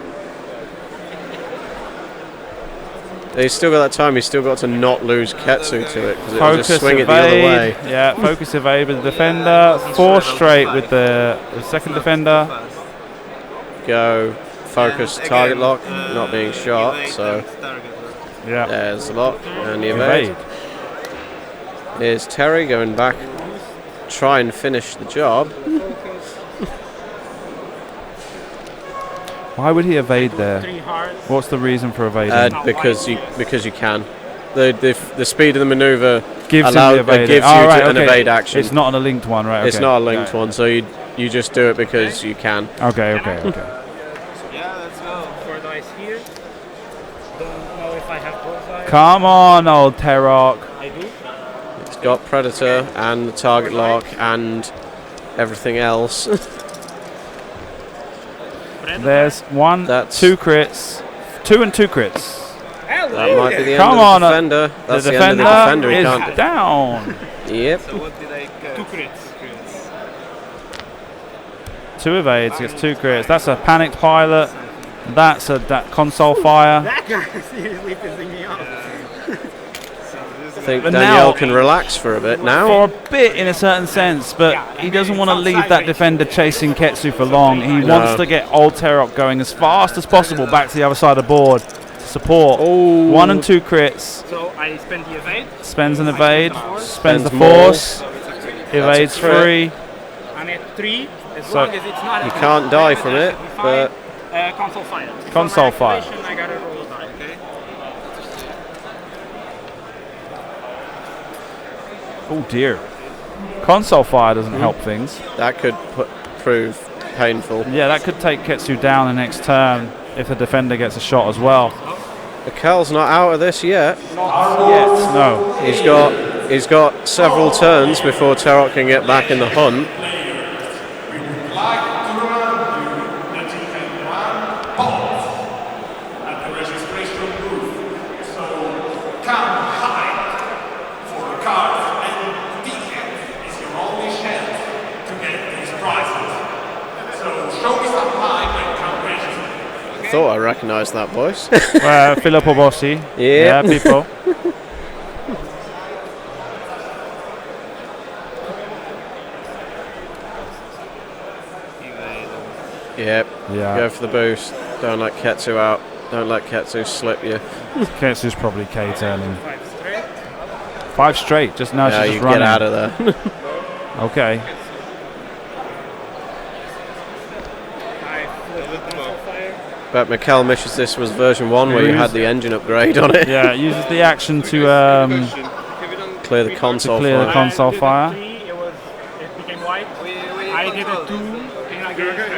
He's still got that time. He's still got to not lose Ketsu to it because it'll Focus, just swing it the other way. evade. Yeah, focus, evade with the defender. 4 straight with the second defender. Go, focus, And target again, lock, not being shot. evade So and target lock. Yeah. there's the lock and the evade. Evade. Here's Terry going back, try and finish the job. Why would he evade there? 3 hard. What's the reason for evading? Because you can. The speed of the maneuver Gives him allow- the evade. gives Oh, you right, an okay. evade action. It's not a linked one, right? It's okay. not a linked Yeah. one, so you just do it because you can. Okay. Yeah, Yeah, let's go. 4 dice here. Don't know if I have bullseye. Come on, old Terok. I do. It's got Predator and the target lock and everything else. Predator. There's 1, That's- 2 crits. 2 and 2 crits. That might be the end Come of on, the defender. That's the the end defender, of the defender. He is can't. down. Yep. So what did I get? 2 crits. 2 evades, gets 2 crits. That's a panicked pilot. That's a console fire. That guy is seriously pissing me off. I think But Danielle now- can relax for a bit now. For a bit, in a certain sense, but he doesn't want to leave that defender chasing Ketsu for long. He wants to get old Terok going as fast as possible back to the other side of the board. Support. 1 and 2 crits. So I spend the evade. Spends an evade. Spends the Spends more. force. Evades a crit. 3. I'm at 3. As So long as it's not. You can't die from it, but console fire. Console For my fire. activation, I gotta roll a die. Okay. Oh dear. Console fire doesn't help things. that could prove painful. Yeah, that could take Ketsu down the next turn if the defender gets a shot as well. Mikel's not out of this yet. Yes, no. He's got several turns before Terok can get back in the hunt. At the registration booth. So come high for cards and tickets is your only chance to get these prizes. So show me some line when come register. I thought I recognised that voice. Filippo Bossi. Yeah. Yeah, people. Yep. Yeah. Go for the boost. Don't let Ketsu out. Don't let Ketsu slip you. Ketsu's probably K turning. 5 straight. 5 straight. Just now Yeah, she's you just running. get out of there. Okay. I flip the console fire. But Mikel misses this was version 1 where you had the engine upgrade on it. Yeah, it uses the action to Clear the console clear the fire. console I did a fire. 3, it became white. We I did a control 2, this. and I got a red.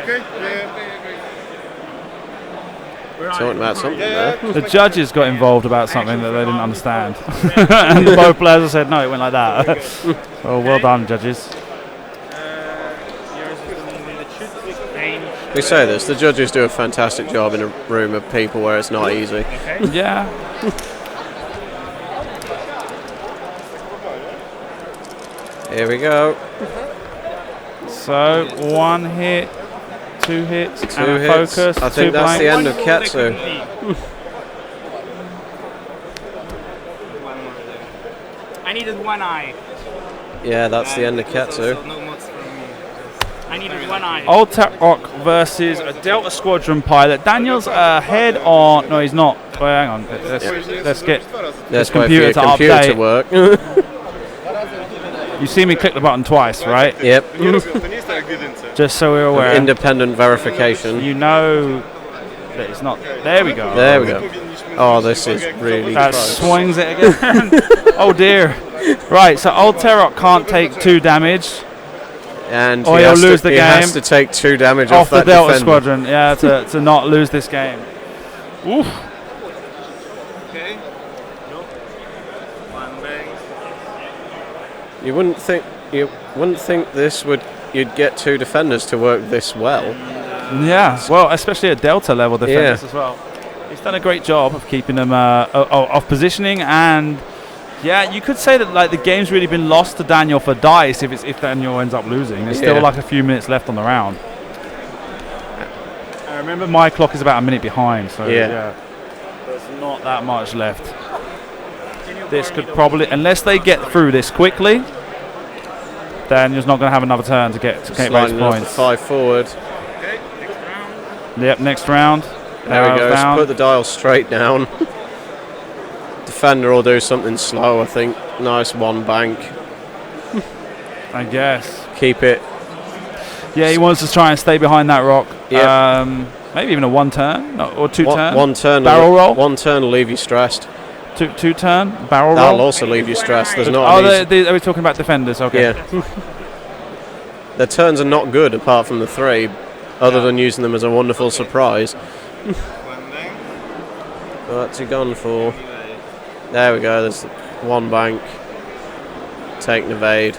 We're on Talking it. about something there. The judges got involved about something that they didn't understand. And both players said, no, it went like that. Oh, well done, judges. Yours is the one that shoots. Range. We say this, the judges do a fantastic job in a room of people where it's not easy. Okay. Yeah. Here we go. So, 1 hit, 2 hits, 2 and a hits. focus. I 2 think that's the blanks. end of Ketsu. I needed 1 eye. Yeah, that's the end of Ketsu. No mods from me. I needed 1 eye. Old Terok versus a Delta Squadron pilot. Daniel's ahead on. No, he's not. Well, hang on. Let's get. Let's computer wait for your to computer to update. work. You see me click the button twice, right? Yep. Just so we're aware. Independent verification. You know that it's not. There we go. There we go. Oh, this is really That close. swings it again. Oh dear. Right, so old Terok can't take 2 damage And Or he he'll has lose to, the he has game. to take 2 damage off off the that Delta defender. Squadron. Yeah, to not lose this game. Oof. Okay. Nope. One bang. You wouldn't think this you'd get two defenders to work this well. Yeah, well, especially at Delta level defenders Yeah. as well. He's done a great job of keeping them of positioning, and yeah, you could say that like the game's really been lost to Daniel for dice if Daniel ends up losing. There's still like a few minutes left on the round. I remember my clock is about a minute behind, so yeah, there's not that much left. This could probably, unless they get through this quickly, Daniel's not going to have another turn to get raise Sliding off the points. 5 forward. Okay, next round. Yep, next round. There we go. Down. Put the dial straight down. Defender will do something slow, I think. Nice one bank. I guess. Keep it. Yeah, he wants to try and stay behind that rock. Yep. Maybe even a one turn or two turn. One turn. Barrel roll. One turn will leave you stressed. Two turn barrel That'll roll. also leave you stressed. There's not. Are we talking about defenders? Okay. Yeah. Their turns are not good apart from the 3, other than using them as a wonderful surprise. One bang. What's he gone for? There we go. There's one bank. Take an evade.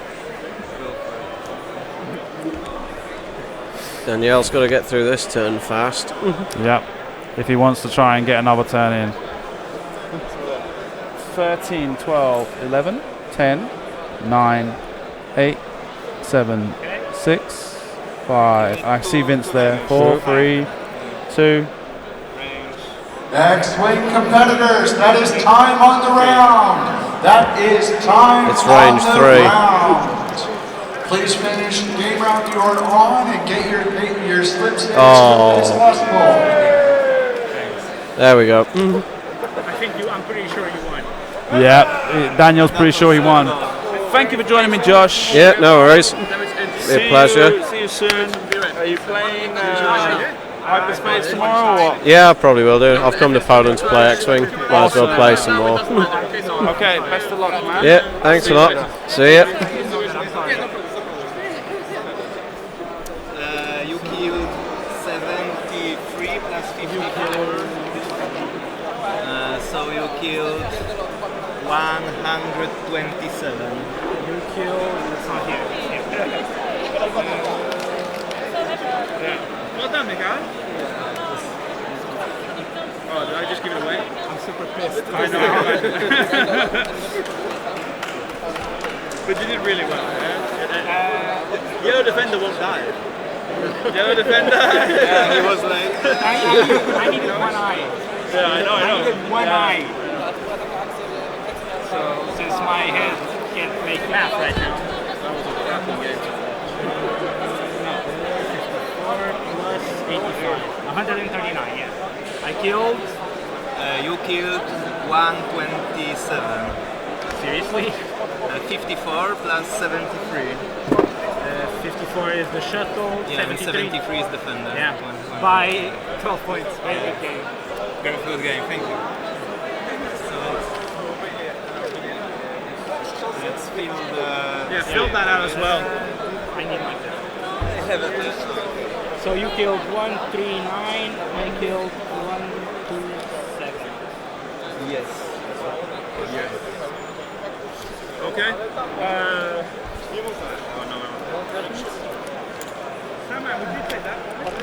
Danielle's got to get through this turn fast. Yep. If he wants to try and get another turn in. 13, 12, 11, 10, 9, 8, 7, 6, 5. I see Vince there. 4, 3, 2. Next swing competitors, that is time on the round. That is time It's on range the 3. round. Please finish the game round you are on and get your slip stakes Oh. as possible. There we go. I'm pretty sure you won. Yeah, Daniel's pretty sure he won. Thank you for joining me, Josh. Yeah, no worries. See A pleasure. See you soon. Are you playing Hyperspace tomorrow or what? Yeah, I probably will do. I've come to Poland to play X-Wing. Might as well play some more. Okay, best of luck, man. Yeah, thanks a lot. See ya. You killed 73 plus 54. So you killed 127. You killed. It's not here. Well done, Michal. Oh, did I just give it away? I'm super pissed. I know. But you did really well, yeah? Yellow defender won't die. Yellow defender? Yeah, he was late. I needed one eye. Yeah, I know. I needed one eye. So since my head can't make math right now. That was a cracking game. 54 plus 85. 139, yeah. I killed. You killed 127. Seriously? 54 plus 73. 54 is the shuttle. Yeah, and 73 is defender. Yeah. One. By 12 points. Very good game. Very good game, thank you. So let's fill the... Yeah, fill that out as well. I need my turn. I have a test. So you killed 139. I killed 127. Yes. Okay.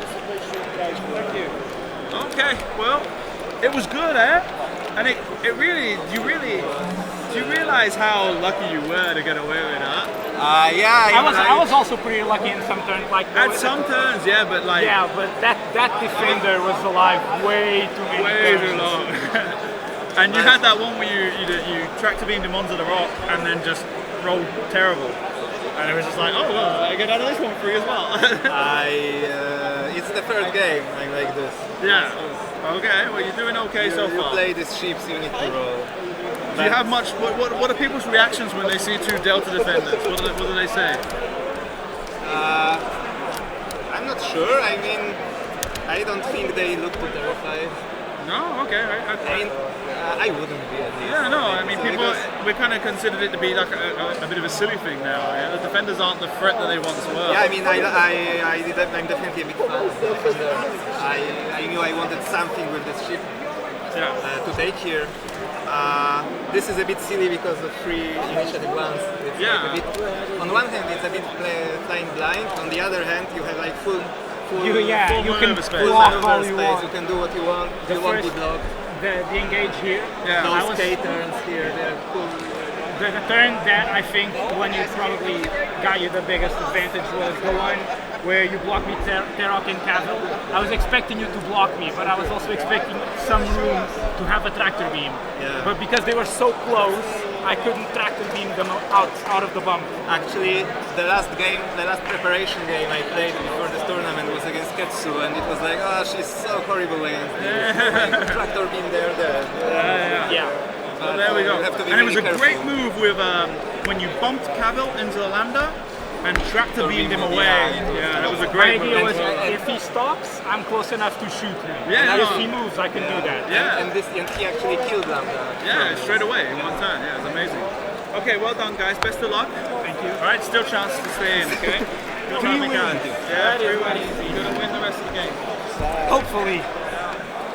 Thank you. Okay, well, it was good, eh? And it really, do you realize how lucky you were to get away with that? Yeah, I was also pretty lucky in some turns. Like At some turns, yeah, but like yeah, but that defender was alive way too many way turns. too long. And you had that one where you tractor beamed him onto the rock and then just rolled terrible. And it was just like, oh well, I get out of this one free as well. it's the third game I like this. Yeah. Okay. Well, you're doing okay so You far. play these ships, you need to roll. Do you have much? What are people's reactions when they see two Delta defenders? What do they say? I'm not sure. I mean, I don't think they look too terrified. No. Okay. I mean, I wouldn't be at least. Yeah, no, I mean, So people, because- we kind of considered it to be like a bit of a silly thing now. Yeah? The defenders aren't the threat that they once were. Yeah, I mean, I'm definitely a big fan of the defender. I knew I wanted something with this ship, to take here. This is a bit silly because of free initiative ones. It's like a bit, on one hand, it's a bit flying blind. On the other hand, you have like full you can maneuver space. block maneuver all you space. want. You can do what you want. The You won't be first- blocked. The engage here. Yeah. I Those was- K-turns here, they're cool. The turn that I think when you probably got you the biggest advantage was the one where you blocked me Terok and Cavill. I was expecting you to block me, but I was also expecting some room to have a tractor beam. Yeah. But because they were so close, I couldn't tractor beam them out of the bump. Actually, the last preparation game I played before this tournament was against Ketsu, and it was like, oh, she's so horrible against me. Tractor beam there. Yeah. So there we go. You have to be And it was really a great careful. move with when you bumped Cavill into the lambda and tractor beamed him beam, away. yeah. Yeah, that was a My great idea move. was if he stops, I'm close enough to shoot him. Yeah, And no. if he moves, I can do that. Yeah. And he actually killed Lambda. Yeah, straight away in one turn. Yeah, it's amazing. Okay, well done, guys. Best of luck. Thank you. All right, still chance to stay in. Okay. Still try to make it. Yeah, 3 wins. You're gonna win the rest of the game. Hopefully.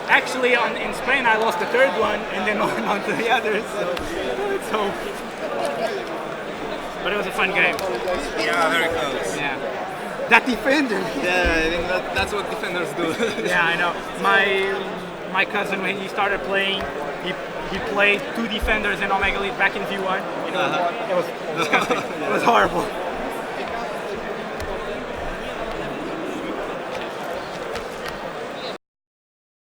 Actually, in Spain, I lost the third one and then on to the others. So, but it was a fun game. Yeah, very close. Yeah. That defender. Yeah, I think that's what defenders do. Yeah, I know. My cousin, when he started playing, he played 2 defenders in Omega League back in V1. It was disgusting. It was horrible.